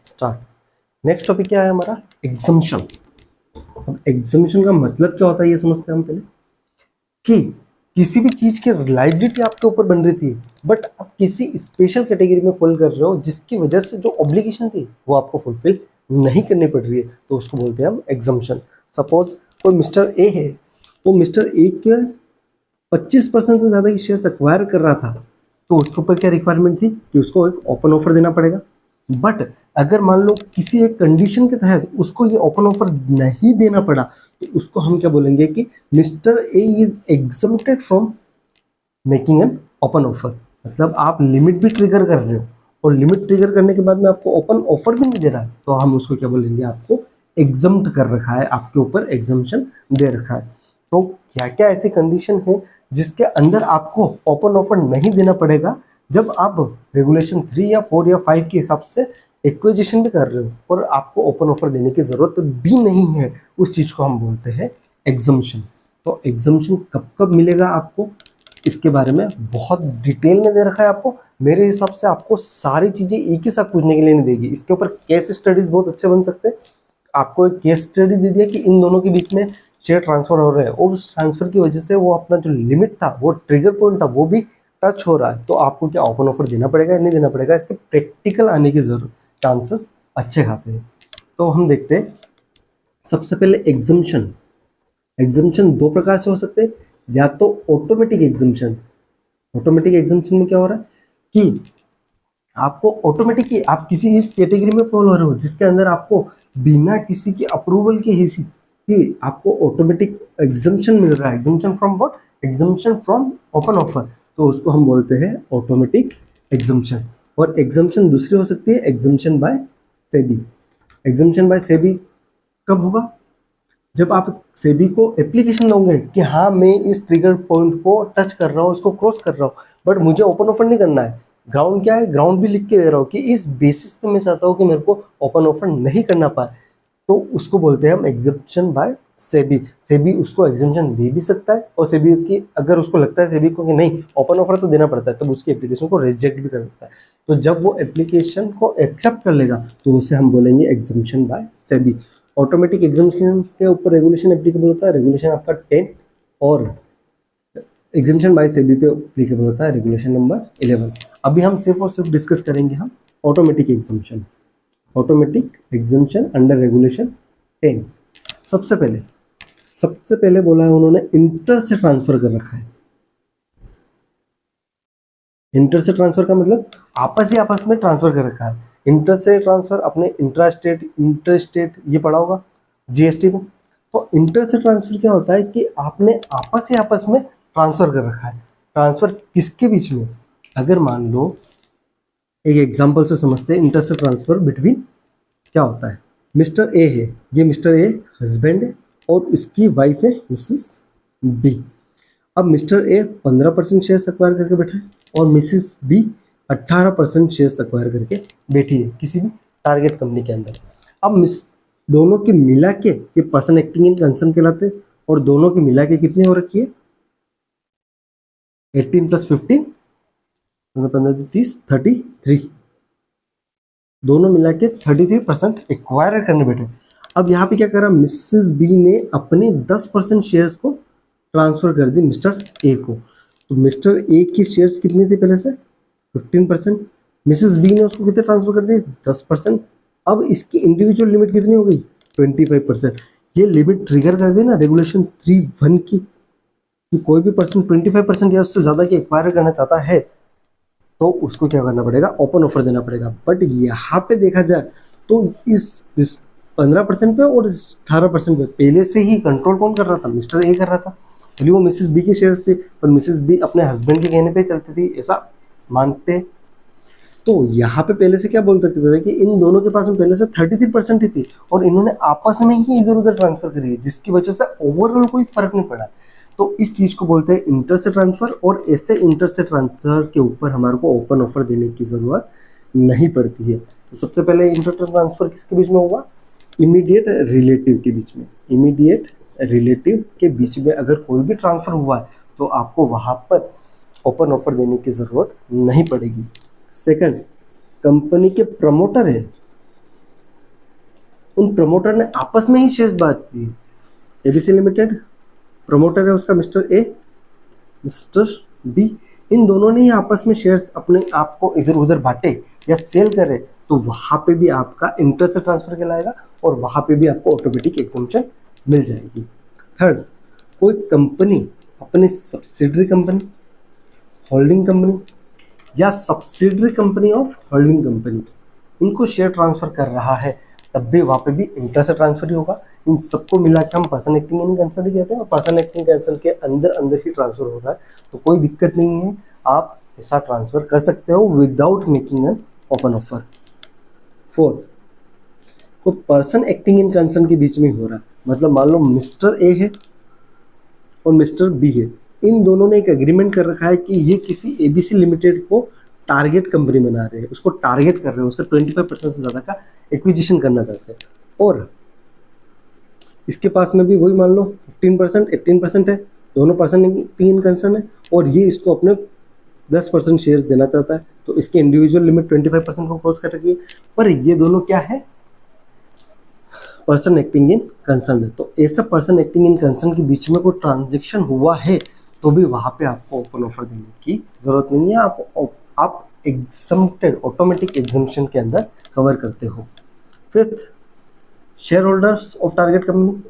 Start. Next topic क्या है हमारा? एग्जम्पशन। अब एग्जम्पशन का मतलब क्या होता है ये समझते हैं हम पहले, कि किसी भी चीज की लाइबिलिटी आपके ऊपर बन रही थी, बट आप किसी स्पेशल कैटेगरी में फॉल कर रहे हो, जिसकी वजह से जो ऑब्लिगेशन थी वो आपको फुलफिल नहीं करनी पड़ रही है, तो उसको बोलते हैं हम एग्जम्पशन। सपोज कोई मिस्टर ए है, वो मिस्टर ए के 25% से ज़्यादा की शेयर्स एक्वायर कर रहा था, तो उसके ऊपर क्या रिक्वायरमेंट थी कि उसको एक ओपन ऑफर देना पड़ेगा। बट अगर मान लो किसी एक कंडीशन के तहत उसको ये ओपन ऑफर नहीं देना पड़ा, तो उसको हम क्या बोलेंगे कि mister A is exempted from making an open offer. मतलब आप लिमिट भी ट्रिगर कर रहे हो और लिमिट ट्रिगर करने के बाद में आपको ओपन ऑफर भी नहीं दे रहा है, तो हम उसको क्या बोलेंगे, आपको एग्जम्प्ट कर रखा है, आपके ऊपर एग्जम्पशन दे रखा है। तो क्या क्या ऐसी कंडीशन है जिसके अंदर आपको ओपन ऑफर नहीं देना पड़ेगा, जब आप रेगुलेशन 3 या 4 या 5 के हिसाब से एक्विजिशन भी कर रहे हो और आपको ओपन ऑफर देने की जरूरत भी नहीं है, उस चीज को हम बोलते हैं एग्जम्पशन। तो एग्जम्पशन कब कब मिलेगा आपको, इसके बारे में बहुत डिटेल में दे रखा है आपको। मेरे हिसाब से आपको सारी चीजें एक ही साथ पूछने के लिए नहीं देगी, इसके ऊपर केस स्टडीज बहुत अच्छे बन सकते हैं। आपको एक केस स्टडी दे दिया कि इन दोनों के बीच में शेयर ट्रांसफर हो रहे हैं और उस ट्रांसफर की वजह से वो अपना जो लिमिट था, वो ट्रिगर पॉइंट था, वो भी टच हो रहा है, तो आपको क्या ओपन ऑफर देना पड़ेगा या नहीं देना पड़ेगा, इसके प्रैक्टिकल आने की जरूरत चांसेस अच्छे खासे हैं। तो हम देखते हैं सबसे पहले एग्जम्पशन। एग्जम्पशन दो प्रकार से हो सकते हैं, या तो ऑटोमेटिक एग्जम्पशन। ऑटोमेटिक एग्जम्पशन में क्या हो रहा है कि आपको ऑटोमेटिकली आप किसी इस कैटेगरी में फॉलो हो रहे हो जिसके अंदर आपको बिना किसी की अप्रूवल के ही आपको ऑटोमेटिक एग्जम्पशन मिल रहा है। Exemption from what? Exemption from open offer, तो उसको हम बोलते हैं ऑटोमेटिक एग्जम्पशन। और एग्जम्पशन दूसरी हो सकती है exemption by SEBI. Exemption by SEBI कब होगा? जब आप सेबी को एप्लीकेशन दोगे कि हाँ मैं इस ट्रिगर पॉइंट को टच कर रहा हूँ, इसको क्रॉस कर रहा हूँ, बट मुझे ओपन ऑफर नहीं करना है। ग्राउंड क्या है? ग्राउंड भी लिख के दे रहा हूँ कि इस बेसिस पे मैं चाहता हूँ कि मेरे को ओपन ऑफर नहीं करना पाए, तो उसको बोलते हैं हम एग्जम्पशन बाय सेबी। सेबी उसको एग्जम्पशन दे भी सकता है, और सेबी की अगर उसको लगता है सेबी को कि नहीं ओपन ऑफर तो देना पड़ता है, तब उसकी एप्लीकेशन को रिजेक्ट भी कर सकता है। तो जब वो एप्लीकेशन को एक्सेप्ट कर लेगा तो उसे हम बोलेंगे exemption by SEBI. Automatic exemption के ऊपर रेगुलेशन एप्लीकेबल होता है, रेगुलेशन आपका 10, और एग्जम्पशन बाय सेबी पे एप्लीकेबल होता है रेगुलेशन नंबर 11। अभी हम सिर्फ और सिर्फ डिस्कस करेंगे हम automatic exemption. Automatic exemption under regulation 10। सबसे पहले बोला है उन्होंने इंटर से ट्रांसफर कर रखा है। इंटर से ट्रांसफर का मतलब आपस ही आपस में ट्रांसफर कर रखा है। इंटर से ट्रांसफर अपने इंट्रा स्टेट, इंटर स्टेट ये पढ़ा होगा जीएसटी में। तो इंटर से ट्रांसफर क्या होता है कि आपने आपस ही आपस में ट्रांसफर कर रखा है। ट्रांसफर किसके बीच में? अगर मान लो एक एग्जांपल से समझते हैं इंटर से ट्रांसफर बिटवीन क्या होता है। मिस्टर ए है, ये मिस्टर ए हस्बैंड है और इसकी वाइफ है मिसेस बी। अब मिस्टर ए 15% शेयर एक्वायर करके बैठा है और मिसेस बी 18% शेयर एक्वायर करके बैठी है किसी भी टारगेट कंपनी के अंदर। अब दोनों की मिला के ये पर्सन एक्टिंग इन कंसर्न कहलाते हैं, और दोनों की मिला के कितनी हो रखी है? 18 + 15 15 30 33, दोनों मिला के 33% एक्वायर करने बैठे। अब यहाँ पे क्या करा, मिसेस बी ने अपने 10% शेयर्स को ट्रांसफर कर दी मिस्टर ए को। तो मिस्टर ए की शेयर्स कितनी थी पहले से? 15%। मिसेस बी ने उसको कितने ट्रांसफर कर दिए? 10%। अब इसकी इंडिविजुअल लिमिट कितनी हो गई? 25%। ये लिमिट ट्रिगर कर गई ना रेगुलेशन 3(1) की, कि कोई भी पर्सन 25% या उससे ज़्यादा की एक्वायर करना चाहता है तो उसको क्या करना पड़ेगा? ओपन ऑफर देना पड़ेगा। बट यहाँ पे देखा जाए तो इस 15% पे और 18% पे पहले से ही कंट्रोल कौन कर रहा था? मिस्टर ए कर रहा था। चलिए वो मिसेस बी के शेयर्स थे, पर मिसेस बी अपने हस्बैंड के कहने पे चलती थी, ऐसा मानते। तो यहाँ पे पहले से क्या बोल सकते थे कि इन दोनों के पास में पहले से 33% ही थी और इन्होंने आपस में ही इधर उधर ट्रांसफर करी है, जिसकी वजह से ओवरऑल कोई फर्क नहीं पड़ा। तो इस चीज को बोलते हैं इंटर से ट्रांसफर, और ऐसे इंटर से ट्रांसफर के ऊपर हमारे को ओपन ऑफर देने की जरूरत नहीं पड़ती है। तो सबसे पहले इंटर ट्रांसफर किसके बीच में होगा? इमीडिएट रिलेटिव के बीच में। इमीडिएट रिलेटिव के बीच में अगर कोई भी ट्रांसफर हुआ है तो आपको वहां पर ओपन ऑफर देने की जरूरत नहीं पड़ेगी। सेकंड, कंपनी के प्रमोटर है, उन प्रमोटर ने आपस में ही शेयर्स बांट दिए। एबीसी लिमिटेड प्रमोटर है उसका मिस्टर ए, मिस्टर बी, इन दोनों ने ही आपस में शेयर्स अपने आप को इधर उधर बांटे या सेल करे, तो वहां पे भी आपका इंटरेस्ट ट्रांसफर कहलाएगा और वहां पे भी आपको ऑटोमेटिक एग्जम्पशन मिल जाएगी। थर्ड, कोई कंपनी अपनी सब्सिडरी कंपनी, होल्डिंग कंपनी या subsidiary company of holding company, इनको शेयर ट्रांसफर कर रहा है, तब भी वहाँ पे भी इंटरेस्ट ट्रांसफर ही होगा। इन सबको मिला के हम पर्सन एक्टिंग इन कंसर्न ही कहते हैं, और पर्सन एक्टिंग कंसर्न के अंदर अंदर ही ट्रांसफर हो रहा है, तो कोई दिक्कत नहीं है, आप ऐसा ट्रांसफर कर सकते हो without making an open offer. Fourth, को पर्सन एक्टिंग इन कंसर्न के बीच में हो रहा है, मतलब मान लो मिस्टर ए है और मिस्टर बी है, इन दोनों ने एक एग्रीमेंट कर रखा है कि ये किसी एबीसी लिमिटेड को टारगेट कंपनी बना रहे हैं, उसको टारगेट कर रहे हैं, उसका 25% से ज़्यादा का एक्विजिशन करना चाहते हैं, और इसके पास में भी वही मान लो 15% 18% है, दोनों पर्सन इन कंसर्न है, और ये इसको अपने 10% शेयर्स देना चाहता है, तो इसके इंडिविजुअल लिमिट 25% को क्रॉस कर रखी है, पर ये दोनों क्या है, पर्सन एक्टिंग इन कंसर्न है। तो ऐसा पर्सन एक्टिंग इन कंसर्न के बीच में कोई ट्रांजेक्शन हुआ है तो भी वहाँ पे आपको ओपन ऑफर देने की जरूरत नहीं है, आप एग्जम्प्टेड ऑटोमेटिक एग्जम्पशन के अंदर कवर करते हो। Fifth, share holders of target company,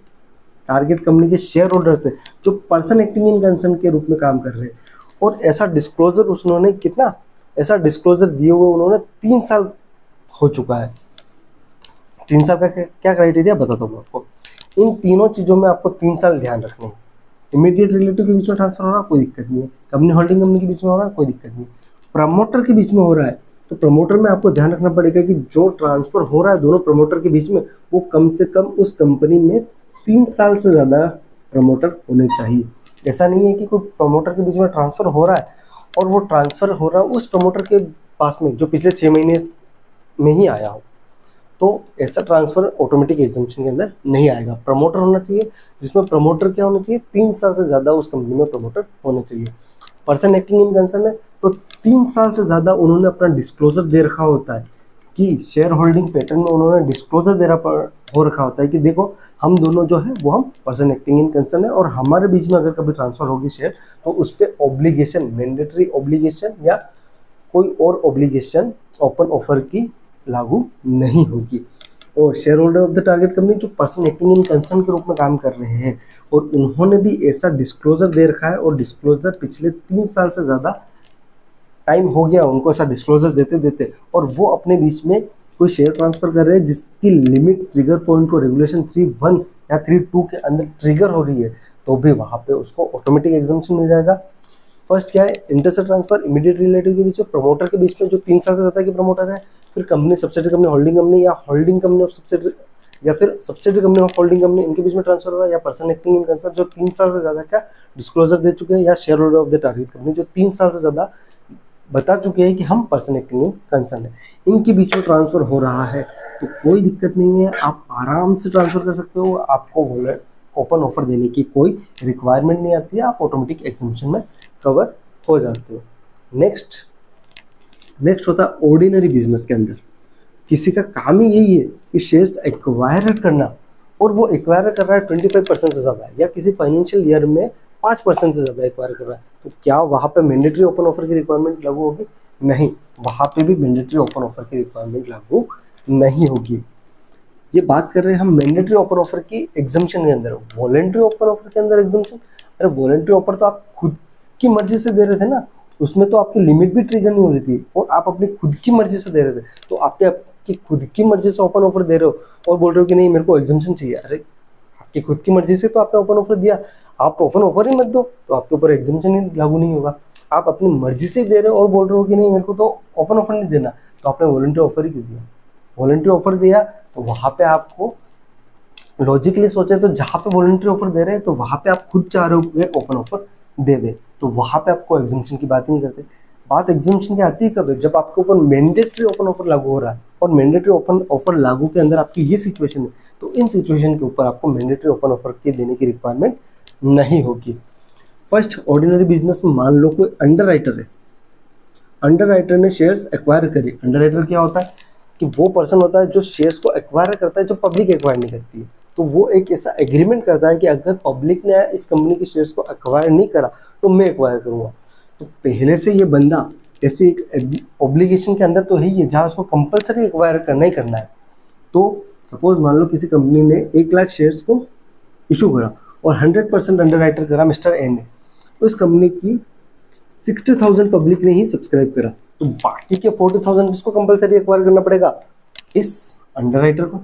target company के शेयर होल्डर्स है जो पर्सन एक्टिंग इन कंसर्न के रूप में काम कर रहे हैं, और ऐसा डिस्क्लोजर उन्होंने कितना, ऐसा डिस्क्लोजर दिए हुए उन्होंने 3 साल हो चुका है। 3 साल का क्या क्राइटेरिया बताता हूँ आपको। इन तीनों चीज़ों में आपको 3 साल ध्यान रखने हैं। इमीडिएट रिलेटिव के बीच में ट्रांसफर हो रहा है, कोई दिक्कत नहीं है। कंपनी होल्डिंग कंपनी के बीच में हो रहा है, कोई दिक्कत नहीं। प्रमोटर के बीच में हो रहा है, तो प्रमोटर में आपको ध्यान रखना पड़ेगा कि जो ट्रांसफर हो रहा है दोनों प्रमोटर के बीच में, वो कम से कम उस कंपनी में 3 साल से ज़्यादा प्रमोटर होने चाहिए। ऐसा नहीं है कि कोई प्रमोटर के बीच में ट्रांसफर हो रहा है और वो ट्रांसफर हो रहा है उस प्रमोटर के पास में जो पिछले 6 महीने में ही आया हो, तो ऐसा ट्रांसफर ऑटोमेटिक एग्जम्पशन के अंदर नहीं आएगा। प्रमोटर होना चाहिए, जिसमें प्रमोटर क्या होना चाहिए, 3 साल से ज़्यादा उस कंपनी में प्रमोटर होने चाहिए। पर्सन एक्टिंग इन कंसर्न है तो 3 साल से ज़्यादा उन्होंने अपना डिस्क्लोजर दे रखा होता है, कि शेयर होल्डिंग पैटर्न में उन्होंने डिस्क्लोजर दे रखा हो रखा होता है कि देखो हम दोनों जो है वो हम पर्सन एक्टिंग इन कंसर्न है, और हमारे बीच में अगर कभी ट्रांसफर होगी शेयर तो उस पर ऑब्लिगेशन, मैंडेटरी ऑब्लिगेशन या कोई और ऑब्लिगेशन ओपन ऑफर की लागू नहीं होगी। और share holder of the target company जो पर्सन एक्टिंग इन कंसर्न के रूप में काम कर रहे हैं, और उन्होंने भी ऐसा डिस्क्लोजर दे रखा है, और डिस्क्लोजर पिछले 3 साल से ज़्यादा टाइम हो गया उनको ऐसा डिस्क्लोजर देते देते, और वो अपने बीच में कोई शेयर ट्रांसफर कर रहे हैं जिसकी लिमिट ट्रिगर पॉइंट को रेगुलेशन 3(1) या 3(2) के अंदर ट्रिगर हो रही है, तो भी वहाँ पे उसको ऑटोमेटिक एग्जम्पशन मिल जाएगा। फर्स्ट क्या है, इंटरेस्ट ट्रांसफर इमीडिएट रिलेटिव के बीच में, प्रमोटर के बीच में जो 3 साल से ज़्यादा की प्रमोटर है, फिर company subsidiary company holding company या होल्डिंग कंपनी ऑफ सब्सिडरी या फिर subsidiary company of holding company, इनके बीच में ट्रांसफर हो रहा है, या पर्सन एक्टिंग इन कंसर्न जो 3 साल से ज़्यादा का डिस्क्लोजर दे चुके हैं, या share holder of the target company जो 3 साल से ज़्यादा बता चुके हैं कि हम पर्सन एक्टिंग इन कंसर्न है, इनके बीच में ट्रांसफर हो रहा है, तो कोई दिक्कत नहीं है, आप आराम से ट्रांसफर कर सकते हो। आपको ओपन ऑफर देने की कोई रिक्वायरमेंट नहीं आती है, आप ऑटोमेटिक एग्जम्पशन में कवर हो जाते हो। नेक्स्ट होता है ऑर्डिनरी बिजनेस के अंदर किसी का काम ही यही है कि शेयर्स एक्वायर करना, और वो एक्वायर कर रहा है 25% से ज़्यादा, या किसी फाइनेंशियल ईयर में 5% से ज़्यादा एक्वायर कर रहा है, तो क्या वहाँ पे मैंडेटरी ओपन ऑफर की रिक्वायरमेंट लागू होगी? नहीं, वहाँ पे भी मैंडेटरी ओपन ऑफर की रिक्वायरमेंट लागू नहीं होगी। ये बात कर रहे हैं हम मैंडेटरी ओपन ऑफर की एग्जम्पशन के अंदर। वॉलंटरी ओपन ऑफर के अंदर एग्जम्पशन, अरे वॉलंटरी ऑफर तो आप खुद की मर्जी से दे रहे थे ना, उसमें तो आपकी लिमिट भी ट्रिगर नहीं हो रही थी, और आप अपनी खुद की मर्जी से दे रहे थे, तो आपकी खुद की मर्जी से ओपन ऑफर दे रहे हो और बोल रहे हो कि नहीं मेरे को एग्जम्पशन चाहिए। अरे आपकी खुद की मर्जी से तो आपने ओपन ऑफर दिया, आप ओपन ऑफर ही मत दो तो आपके ऊपर एग्जम्पशन ही लागू नहीं होगा। आप अपनी मर्जी से दे रहे हो और बोल रहे हो कि नहीं मेरे को तो ओपन ऑफर नहीं देना, तो आपने वॉलंटरी ऑफर ही क्यों दिया? वॉलंटरी ऑफर दिया तो वहाँ पे आपको लॉजिकली सोचे तो जहाँ पे वॉलंटरी ऑफर दे रहे हैं तो वहाँ पे आप खुद चाह रहे हो कि ओपन ऑफर देवे, तो वहाँ पे आपको एग्जम्पशन की बात ही नहीं करते। बात एग्जम्पशन की आती है कब है, जब आपके ऊपर मैंडेटरी ओपन ऑफर लागू हो रहा है, और मैंडेटरी ओपन ऑफर लागू के अंदर आपकी ये सिचुएशन है, तो इन सिचुएशन के ऊपर आपको मैंडेटरी ओपन ऑफर के देने की रिक्वायरमेंट नहीं होगी। फर्स्ट, ऑर्डिनरी बिजनेस में मान लो कोई अंडर राइटर है, अंडर राइटर ने शेयर्स एक्वायर करे। अंडर राइटर क्या होता है? कि वो पर्सन होता है जो शेयर्स को एक्वायर करता है जो पब्लिक एक्वायर नहीं करती है। तो वो एक ऐसा एग्रीमेंट करता है कि अगर पब्लिक ने इस कंपनी के शेयर्स को एक्वायर नहीं करा तो मैं एक्वायर करूँगा। तो पहले से ये बंदा ऐसे एक ऑब्लिगेशन के अंदर तो है ही है जहाँ उसको कंपलसरी एक्वायर करना ही करना है। तो सपोज मान लो किसी कंपनी ने 1 लाख शेयर्स को इशू करा और 100% अंडर राइटर करा मिस्टर ए ने, तो इस कंपनी की 60,000 पब्लिक ने ही सब्सक्राइब करा, तो बाकी के 40,000 किसको कंपलसरी एक्वायर करना पड़ेगा? इस अंडर राइटर को।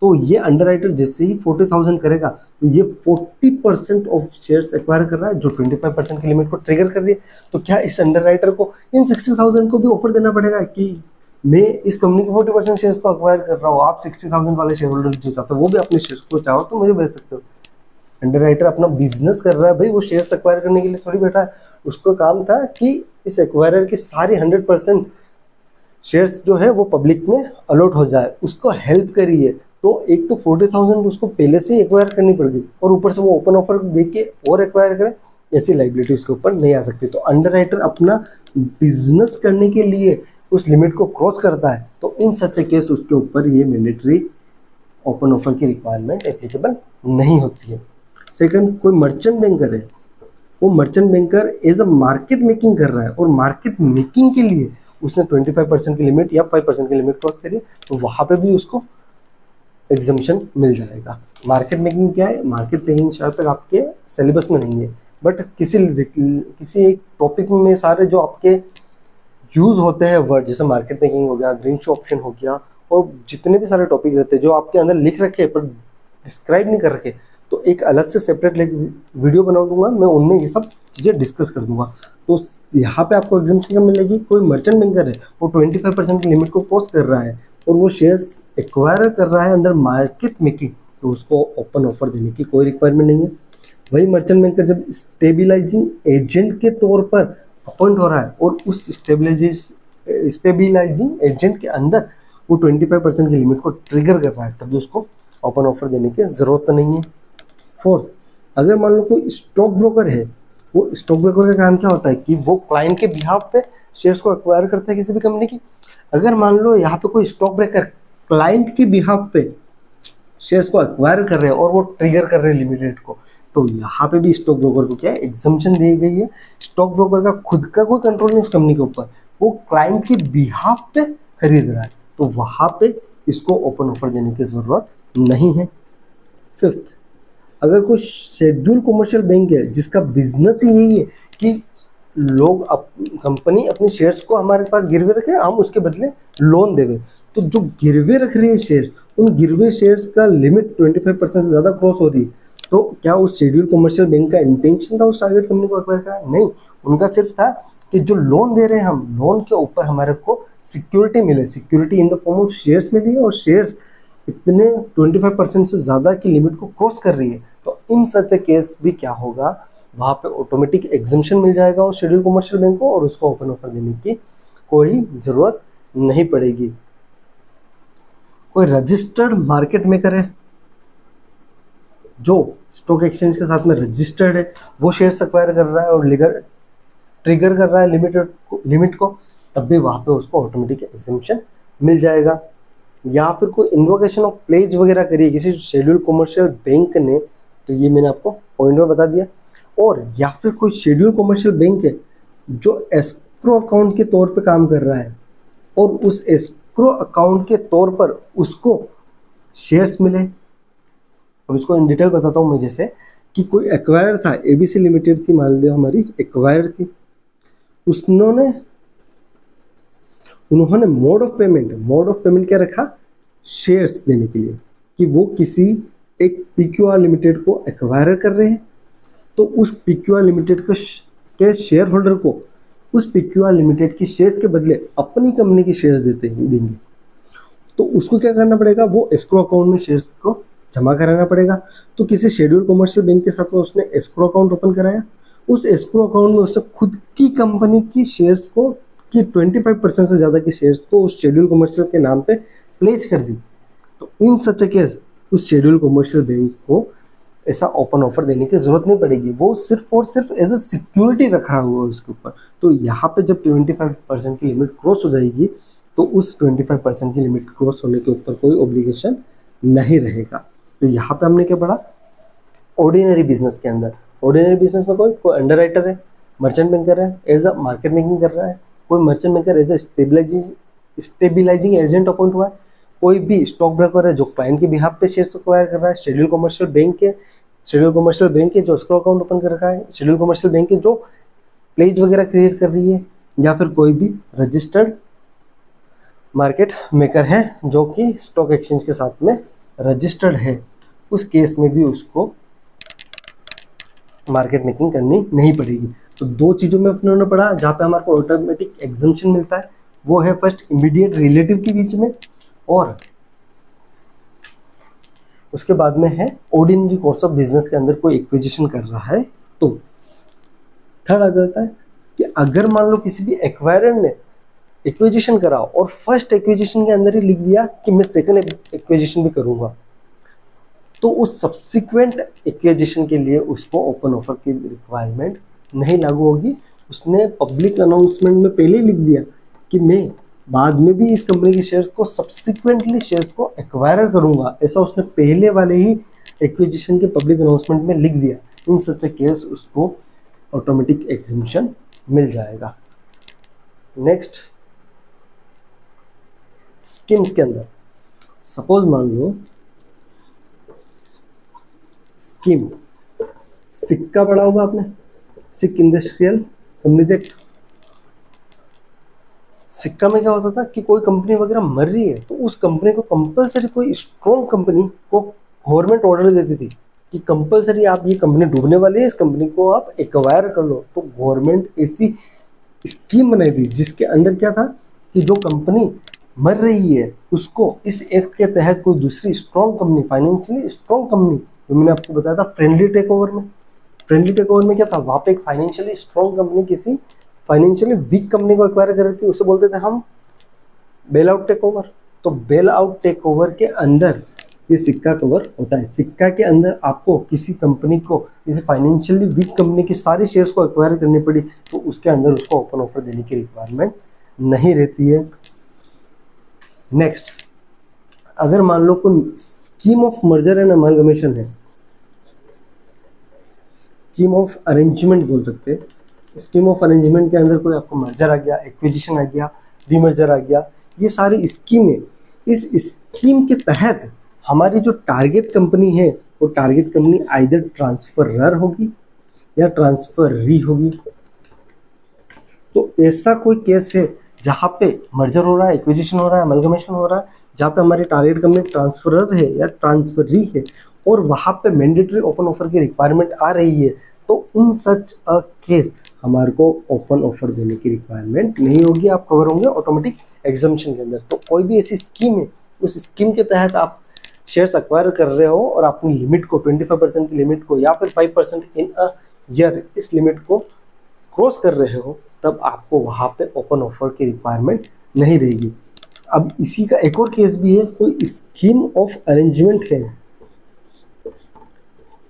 तो ये अंडर राइटर जैसे ही 40,000 करेगा तो ये 40% ऑफ शेयर्स एक्वायर कर रहा है जो 25% की लिमिट को ट्रिगर कर रही है। तो क्या इस अंडर राइटर को इन 60,000 को भी ऑफर देना पड़ेगा कि मैं इस कंपनी के 40% शेयर्स को एक्वायर कर रहा हूँ, आप 60,000 वाले शेयर होल्डर जो चाहते हो वो भी अपने शेयर्स को चाहो तो मुझे भेज सकते हो। अंडर राइटर अपना बिजनेस कर रहा है भाई, वो शेयर्स एक्वायर करने के लिए थोड़ी बैठा है। उसका काम था कि इस एक्वायरर की सारी 100% शेयर्स जो है वो पब्लिक में अलॉट हो जाए, उसको हेल्प करिए। तो एक तो 40,000 उसको पहले से ही एक्वायर करनी पड़ गई और ऊपर से वो ओपन ऑफर दे के और एक्वायर करे, ऐसी लाइबिलिटी उसके ऊपर नहीं आ सकती। तो अंडर राइटर अपना बिजनेस करने के लिए उस लिमिट को क्रॉस करता है, तो इन सच ए केस उसके ऊपर ये मैंडेटरी ओपन ऑफर की रिक्वायरमेंट एप्लीकेबल नहीं होती है। सेकंड, कोई मर्चेंट बैंकर है, वो merchant banker as a market making कर रहा है और मार्केट मेकिंग के लिए उसने 25% की लिमिट या 5% की लिमिट क्रॉस करी, तो वहाँ पे भी उसको एग्जम्पशन मिल जाएगा। मार्केट मेकिंग क्या है? मार्केट मेकिंग शायद तक आपके सिलेबस में नहीं है, बट किसी एक टॉपिक में सारे जो आपके यूज़ होते हैं वर्ड, जैसे मार्केट मेकिंग हो गया, ग्रीन शू ऑप्शन हो गया, और जितने भी सारे टॉपिक रहते हैं जो आपके अंदर लिख रखे पर डिस्क्राइब नहीं कर रखे, तो एक अलग से सेपरेट वीडियो बना दूंगा, मैं उनमें ये सब चीज़ें डिस्कस कर दूंगा। तो यहाँ पे आपको एग्जाम्पशन क्या मिलेगी? कोई मर्चेंट बैंकर है, वो 25% की लिमिट को क्रॉस कर रहा है और वो शेयर्स एक्वायर कर रहा है अंडर मार्केट मेकिंग, तो उसको ओपन ऑफर देने की कोई रिक्वायरमेंट नहीं है। वही मर्चेंट बैंकर जब स्टेबिलाइजिंग एजेंट के तौर पर अपॉइंट हो रहा है और उस स्टेबिलाइजिंग एजेंट के अंदर वो 25% की लिमिट को ट्रिगर कर रहा है, तभी उसको ओपन ऑफर देने की ज़रूरत नहीं है। फोर्थ, अगर मान लो कोई स्टॉक ब्रोकर है, वो स्टॉक ब्रोकर का काम क्या होता है कि वो क्लाइंट के बिहाफ पे शेयर्स को एक्वायर करता है किसी भी कंपनी की। अगर मान लो यहाँ पे कोई स्टॉक ब्रोकर क्लाइंट के बिहाफ पे शेयर्स को एक्वायर कर रहे हैं और वो ट्रिगर कर रहे हैं लिमिट रेट को, तो यहाँ पे भी स्टॉक ब्रोकर को क्या है? एग्जम्पशन दी गई है। स्टॉक ब्रोकर का खुद का कोई कंट्रोल नहीं उस कंपनी के ऊपर, वो क्लाइंट के बिहाफ पे खरीद रहा है, तो वहाँ पे इसको ओपन ऑफर देने की ज़रूरत नहीं है। फिफ्थ, अगर कोई शेड्यूल कमर्शियल बैंक है जिसका बिजनेस ही यही है कि लोग कंपनी अपने शेयर्स को हमारे पास गिरवे रखे, हम उसके बदले लोन देवे, तो जो गिरवे रख रही है शेयर्स, उन गिरवे शेयर्स का लिमिट 25% से ज़्यादा क्रॉस हो रही है, तो क्या उस शेड्यूल कमर्शियल बैंक का इंटेंशन था उस टारगेट कंपनी को एक्वायर करना? नहीं, उनका सिर्फ था कि जो लोन दे रहे हैं हम, लोन के ऊपर हमारे को सिक्योरिटी मिले, security in the form of shares में भी, और शेयर्स इतने 25% से ज़्यादा की लिमिट को क्रॉस कर रही है, तो इन सच ए केस भी क्या होगा? वहाँ पे ऑटोमेटिक एग्जम्पशन मिल जाएगा उस शेड्यूल कमर्शियल बैंक को और उसको ओपन ऑफर देने की कोई ज़रूरत नहीं पड़ेगी। कोई रजिस्टर्ड मार्केट मेकर है जो स्टॉक एक्सचेंज के साथ में रजिस्टर्ड है, वो शेयर्स एक्वायर कर रहा है और ट्रिगर कर रहा है लिमिट को, तब भी वहाँ पे उसको ऑटोमेटिक एग्जम्पशन मिल जाएगा। या फिर कोई इन्वोकेशन ऑफ प्लेज वगैरह करिए किसी शेड्यूल कमर्शियल बैंक ने, तो ये मैंने आपको पॉइंट में बता दिया। और या फिर कोई शेड्यूल कमर्शियल बैंक है जो एस्क्रो अकाउंट के तौर पे काम कर रहा है और उस एस्क्रो अकाउंट के तौर पर उसको शेयर्स मिले। अब इसको इन डिटेल बताता हूँ मैं, जैसे कि कोई एक्वायर था, एबीसी लिमिटेड थी, मान लिया हमारी एक्वायर थी, उन्होंने मोड ऑफ पेमेंट क्या रखा? शेयर्स देने के लिए, कि वो किसी एक पीक्यूआर लिमिटेड को एक्वायर कर रहे हैं, तो उस पीक्यूआर लिमिटेड के शेयर होल्डर को उस पीक्यूआर लिमिटेड की शेयर्स के बदले अपनी कंपनी की शेयर्स देंगे। तो उसको क्या करना पड़ेगा? वो एस्क्रो अकाउंट में शेयर्स को जमा कराना पड़ेगा। तो किसी शेड्यूल कमर्शियल बैंक के साथ में उसने एस्क्रो अकाउंट ओपन कराया, उस एस्क्रो अकाउंट में उसने खुद की कंपनी की शेयर्स को कि 25% से ज़्यादा की शेयर्स को उस शेड्यूल कमर्शियल के नाम पे प्लेस कर दी। तो इन सच केस उस शेड्यूल कमर्शियल बैंक को ऐसा ओपन ऑफर देने की ज़रूरत नहीं पड़ेगी, वो सिर्फ और सिर्फ एज अ सिक्योरिटी रख रहा हुआ है उसके ऊपर। तो यहाँ पे जब 25% की लिमिट क्रॉस हो जाएगी तो उस 25% की लिमिट क्रॉस होने के ऊपर कोई ऑब्लिगेशन नहीं रहेगा। तो यहाँ पे हमने क्या पढ़ा, ऑर्डिनरी बिजनेस के अंदर, ऑर्डिनरी बिजनेस में कोई अंडरराइटर है, मर्चेंट बैंकर है, एज अ मार्केट मेकिंग कर रहा है, कोई merchant banker as a stabilising agent appoint हुआ है, कोई भी स्टॉक ब्रोकर है जो क्लाइंट के बिहाफ पे शेयर्स एक्वायर कर रहा है, शेड्यूल कमर्शियल बैंक है जो स्क्रॉ अकाउंट ओपन कर रखा है, शेड्यूल कमर्शियल बैंक है जो प्लेज वगैरह क्रिएट कर रही है, या फिर कोई भी रजिस्टर्ड मार्केट मेकर है जो कि स्टॉक एक्सचेंज के साथ में रजिस्टर्ड है, उस केस में भी उसको मार्केट मेकिंग करनी नहीं पड़ेगी। तो दो चीज़ों में अपने ने पढ़ा जहाँ पे हमारे को ऑटोमेटिक एग्जम्पशन मिलता है, वो है फर्स्ट इमीडिएट रिलेटिव के बीच में, और उसके बाद में है ऑर्डिनरी कोर्स ऑफ बिजनेस के अंदर कोई एक्विजिशन कर रहा है। तो थर्ड आ जाता है कि अगर मान लो किसी भी एक्वायरर ने एक्विजिशन करा और फर्स्ट एक्विजिशन के अंदर ही लिख दिया कि मैं सेकंड एक्विजिशन भी करूंगा, तो उस सब्सिक्वेंट एक्विजिशन के लिए उसको ओपन ऑफर की रिक्वायरमेंट नहीं लागू होगी। उसने पब्लिक अनाउंसमेंट में पहले ही लिख दिया कि मैं बाद में भी इस कंपनी के शेयर्स को सब्सिक्वेंटली शेयर्स को एक्वायर करूंगा, ऐसा उसने पहले वाले ही एक्विजिशन के पब्लिक अनाउंसमेंट में लिख दिया। इन सच ए केस उसको ऑटोमेटिक एग्जम्पशन मिल जाएगा। नेक्स्ट, स्कीम्स के अंदर सपोज मान लो स्कीम, सिक्का पढ़ा होगा आपने, सिक इंडस्ट्रियल कंपनीज एक्ट। सिक्का में क्या होता था कि कोई कंपनी वगैरह मर रही है तो उस कंपनी को कंपलसरी, कोई स्ट्रॉन्ग कंपनी को गवर्नमेंट ऑर्डर देती थी कि कंपलसरी आप ये कंपनी डूबने वाली है, इस कंपनी को आप एक्वायर कर लो। तो गवर्नमेंट ऐसी स्कीम बनाई थी जिसके अंदर क्या था कि जो कंपनी मर रही है उसको इस एक्ट के तहत कोई दूसरी strong company, financially strong company, जो मैंने आपको बताया था फ्रेंडली टेक ओवर में, फ्रेंडली टेक ओवर में क्या था, वहाँ पे एक फाइनेंशियली स्ट्रॉन्ग कंपनी किसी फाइनेंशियली वीक कंपनी को एक्वायर कर रही थी, उसे बोलते थे हम बेल आउट टेक ओवर। तो बेल आउट टेक ओवर के अंदर ये सिक्का कवर होता है। सिक्का के अंदर आपको किसी कंपनी को, किसी फाइनेंशियली वीक कंपनी की सारी शेयर्स को एक्वायर करनी पड़ी तो उसके अंदर उसको ओपन ऑफर देने की रिक्वायरमेंट नहीं रहती है। नेक्स्ट, अगर मान लो कोई scheme of merger and amalgamation है, स्कीम ऑफ अरेंजमेंट बोल सकते हैं, स्कीम ऑफ अरेंजमेंट के अंदर कोई आपको मर्जर आ गया, एक्विजिशन आ गया, डीमर्जर आ गया, ये सारी स्कीमें, इस स्कीम के तहत हमारी जो टारगेट कंपनी है वो टारगेट कंपनी आइदर ट्रांसफरर होगी या ट्रांसफररी होगी। तो ऐसा कोई केस है जहाँ पे मर्जर हो रहा है, एक्विजिशन हो रहा है, अमलगमेशन हो रहा है, जहाँ पे हमारी टारगेट कंपनी ट्रांसफरर है या ट्रांसफररी है और वहाँ पे मैंडेटरी ओपन ऑफर की रिक्वायरमेंट आ रही है, तो इन सच अ केस हमारे को ओपन ऑफर देने की रिक्वायरमेंट नहीं होगी, आप कवर होंगे ऑटोमेटिक एग्जम्पशन के अंदर। तो कोई भी ऐसी स्कीम है, उस स्कीम के तहत आप शेयर्स एक्वायर कर रहे हो और अपनी लिमिट को 25% की लिमिट को या फिर 5% इन अ ईयर, इस लिमिट को क्रॉस कर रहे हो, तब आपको वहाँ पे ओपन ऑफर की रिक्वायरमेंट नहीं रहेगी। अब इसी का एक और केस भी है, कोई स्कीम ऑफ अरेंजमेंट है,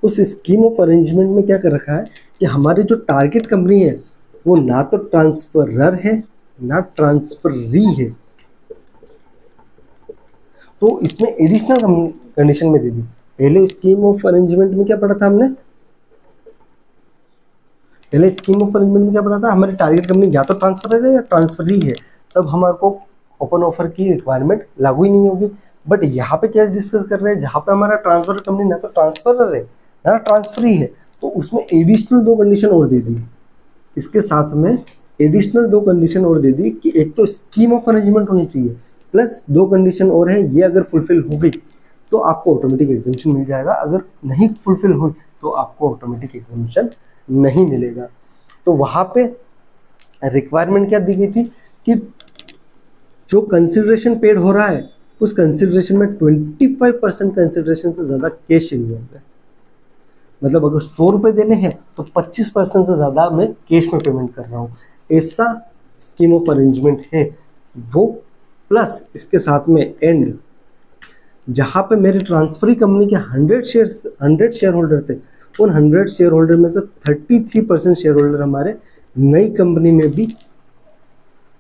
उस स्कीम ऑफ अरेंजमेंट में क्या कर रखा है कि हमारी जो टारगेट कंपनी है वो ना तो ट्रांसफरर है ना ट्रांसफररी है, तो इसमें एडिशनल कंडीशन में दे दी। पहले स्कीम ऑफ अरेंजमेंट में क्या पढ़ा था हमने, पहले स्कीम ऑफ अरेंजमेंट में क्या पढ़ा था, हमारी टारगेट कंपनी या तो ट्रांसफरर है या ट्रांसफररी है, तब हमारे को ओपन ऑफर की रिक्वायरमेंट लागू ही नहीं होगी। बट यहाँ पे क्या डिस्कस कर रहे हैं, जहाँ पे हमारा ट्रांसफर कंपनी ना तो ट्रांसफरर है ना ट्रांसफरी है, तो उसमें एडिशनल दो कंडीशन और दे दी। इसके साथ में एडिशनल दो कंडीशन और दे दी कि एक तो स्कीम ऑफ अरेंजमेंट होनी चाहिए, प्लस दो कंडीशन और है, ये अगर फुलफिल हो गई तो आपको ऑटोमेटिक एग्जम्पशन मिल जाएगा, अगर नहीं फुलफिल हुई तो आपको ऑटोमेटिक एग्जम्पशन नहीं मिलेगा। तो वहाँ पे रिक्वायरमेंट क्या दी गई थी कि जो कंसिडरेशन पेड हो रहा है उस कंसिडरेशन में 25% कंसिडरेशन से ज़्यादा कैश इन्वॉल्व है। मतलब अगर 100 रुपये देने हैं तो 25% से ज़्यादा मैं कैश में पेमेंट कर रहा हूँ, ऐसा स्कीम ऑफ अरेंजमेंट है वो। प्लस इसके साथ में एंड, जहाँ पे मेरे ट्रांसफरी कंपनी के 100 शेयर होल्डर थे, उन 100 शेयर होल्डर में से 33% शेयर होल्डर हमारे नई कंपनी में भी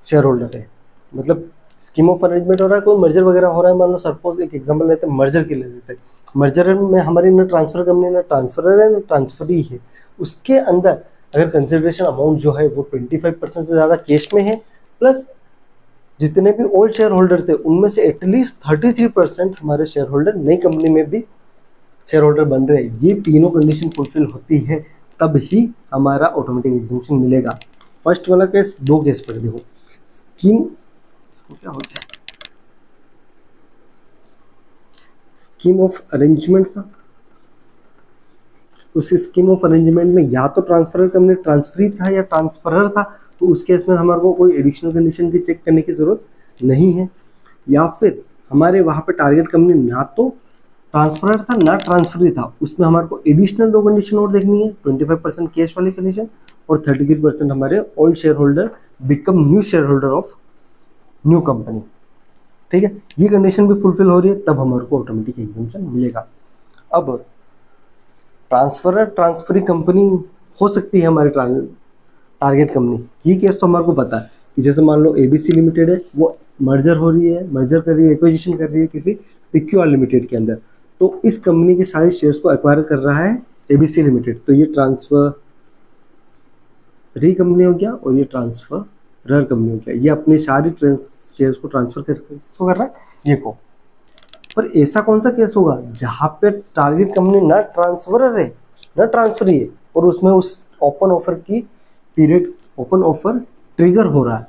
शेयर होल्डर है। मतलब स्कीम ऑफ अरेंजमेंट हो रहा है, कोई मर्जर वगैरह हो रहा है, मान लो सपोज एक एग्जांपल लेते हैं, मर्जर के ले लेते हैं। मर्जर में हमारी न ट्रांसफर कंपनी न ट्रांसफरर है न ट्रांसफरी है, उसके अंदर अगर कंसिडरेशन अमाउंट जो है वो 25% से ज़्यादा कैश में है, प्लस जितने भी ओल्ड शेयर होल्डर थे उनमें से एटलीस्ट 33% हमारे शेयर होल्डर नई कंपनी में भी शेयर होल्डर बन रहे हैं, ये तीनों कंडीशन फुलफिल होती है तब ही हमारा ऑटोमेटिक एग्जम्पशन मिलेगा। फर्स्ट वाला केस, दो केस पर देखो, स्कीम, इसको क्या हो गया, स्कीम ऑफ अरेंजमेंट था, उस स्कीम ऑफ अरेंजमेंट में या तो ट्रांसफरर कंपनी ट्रांसफरी था या ट्रांसफरर था, तो उस केस में हमारे को कोई एडिशनल कंडीशन की चेक करने की जरूरत नहीं है। या फिर हमारे वहाँ पे टारगेट कंपनी ना तो ट्रांसफरर था ना ट्रांसफरी था, उसमें हमारे को एडिशनल दो कंडीशन और देखनी है, 25% कैश वाली कंडीशन और 33% हमारे old share holder become new share holder of new company. ठीक है, ये कंडीशन भी फुलफिल हो रही है तब हमारे को ऑटोमेटिक एग्जम्पशन मिलेगा। अब ट्रांसफरर ट्रांसफरी कंपनी हो सकती है हमारे टारगेट कंपनी, ये केस तो हमारे को पता है कि जैसे मान लो एबीसी लिमिटेड है, वो मर्जर हो रही है, मर्जर कर रही है, एक्विजिशन कर रही है किसी पीक्यूआर लिमिटेड के अंदर, तो इस कंपनी के सारे शेयर्स को एक्वायर कर रहा है एबीसी लिमिटेड, तो ये ट्रांसफरी कंपनी हो गया और ये ट्रांसफरर कंपनी हो गया, ये अपने सारी शेयर्स को ट्रांसफर कर रहा है ये को। पर ऐसा कौन सा केस होगा जहाँ पे टारगेट कंपनी ना ट्रांसफरर है ना ट्रांसफरी है और उसमें उस ओपन ऑफर की पीरियड, ओपन ऑफर ट्रिगर हो रहा है,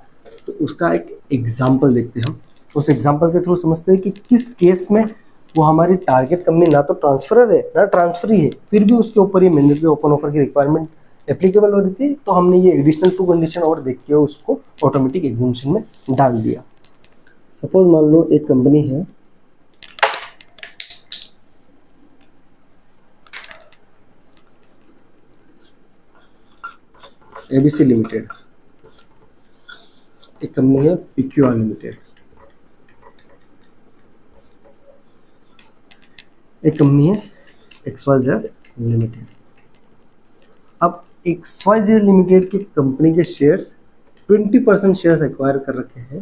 तो उसका एक एग्जांपल देखते हैं हम। उस एग्जांपल के थ्रू समझते हैं कि किस केस में वो हमारी टारगेट कंपनी ना तो ट्रांसफरर है ना ट्रांसफरी है, फिर भी उसके ऊपर ये मैंडेटरी ओपन ऑफर की रिक्वायरमेंट एप्लीकेबल हो रही थी, तो हमने ये एडिशनल टू कंडीशन और देख के उसको ऑटोमेटिक एग्जम्पशन में डाल दिया। सपोज मान लो एक कंपनी है एबीसी लिमिटेड, एक कंपनी है पीक्यूआर लिमिटेड, एक कंपनी है XYZ लिमिटेड। अब XYZ लिमिटेड की कंपनी के शेयर्स 20% शेयर्स एक्वायर कर रखे हैं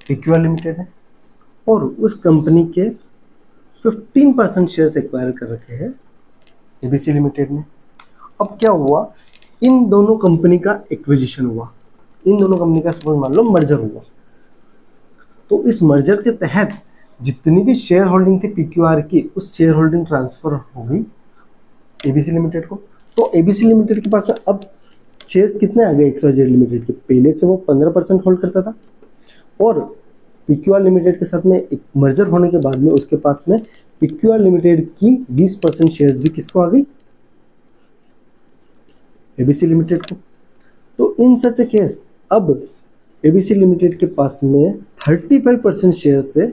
पीक्यूआर लिमिटेड है, और उस कंपनी के 15% शेयर्स एक्वायर कर रखे हैं एबीसी लिमिटेड ने। अब क्या हुआ, इन दोनों कंपनी का एक्विजिशन हुआ, इन दोनों कंपनी का सपोज मान लो मर्जर हुआ, तो इस मर्जर के तहत जितनी भी शेयर होल्डिंग थी पीक्यूआर की, उस शेयर होल्डिंग ट्रांसफर हो गई एबीसी लिमिटेड को। तो एबीसी लिमिटेड के पास में अब शेयर्स कितने आ गए XYZ लिमिटेड के, पहले से वो 15% होल्ड करता था और पीक्यूआर लिमिटेड के साथ में एक मर्जर होने के बाद में उसके पास में पीक्यूआर लिमिटेड की 20% शेयर्स भी किसको आ गई, एबीसी लिमिटेड को। तो इन सच ए केस अब एबीसी लिमिटेड के पास में 35% शेयर्स है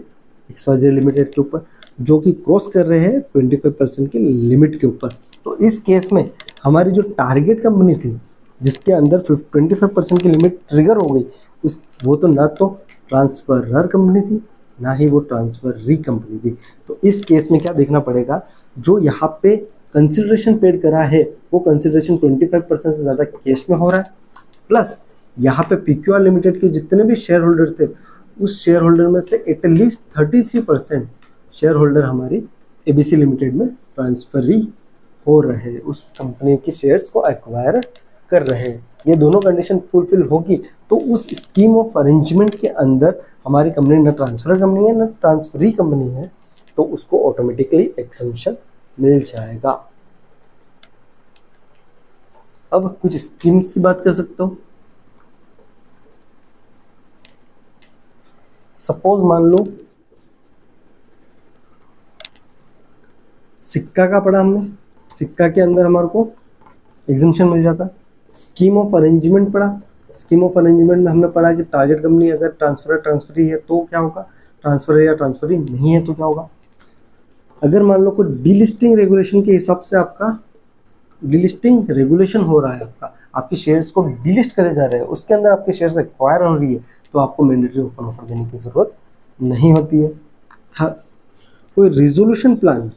XYZ लिमिटेड के ऊपर, जो कि क्रॉस कर रहे हैं 25% के लिमिट के ऊपर। तो इस केस में हमारी जो टारगेट कंपनी थी जिसके अंदर 25% की लिमिट ट्रिगर हो गई, उस वो तो ना तो ट्रांसफरर कंपनी थी ना ही वो ट्रांसफरी कंपनी थी। तो इस केस में क्या देखना पड़ेगा, जो यहाँ पे कंसिडरेशन पेड करा है वो कंसिडरेशन 25% से ज़्यादा कैश में हो रहा है, प्लस यहाँ पे पीक्यूआर लिमिटेड के जितने भी शेयर होल्डर थे उस शेयर होल्डर में से एटलीस्ट 33% शेयर होल्डर हमारी एबीसी लिमिटेड में ट्रांसफरी हो रहे, उस कंपनी की शेयर्स को एक्वायर कर रहे हैं। ये दोनों कंडीशन फुलफिल होगी तो उस स्कीम ऑफ अरेंजमेंट के अंदर हमारी कंपनी न ट्रांसफर कंपनी है न ट्रांसफरी कंपनी है, तो उसको ऑटोमेटिकली एक्सेम्पशन मिल जाएगा। अब कुछ स्कीम्स की बात कर सकता हूँ। सपोज मान लो सिक्का का पढ़ा हमने, सिक्का के अंदर हमारे को एग्जम्पशन मिल जाता। स्कीम ऑफ अरेंजमेंट पढ़ा, स्कीम ऑफ अरेंजमेंट में हमने पढ़ा कि टारगेट कंपनी अगर ट्रांसफरी है तो क्या होगा, ट्रांसफर या ट्रांसफरी नहीं है तो क्या होगा। अगर मान लो कोई डीलिस्टिंग रेगुलेशन के हिसाब से आपका डीलिस्टिंग रेगुलेशन हो रहा है, आपके शेयर्स को डीलिस्ट करे जा रहे हैं, उसके अंदर आपके शेयर्स एक्वायर हो रही है, तो आपको मैंडेटरी ओपन ऑफर देने की ज़रूरत नहीं होती है। कोई रिजोल्यूशन प्लान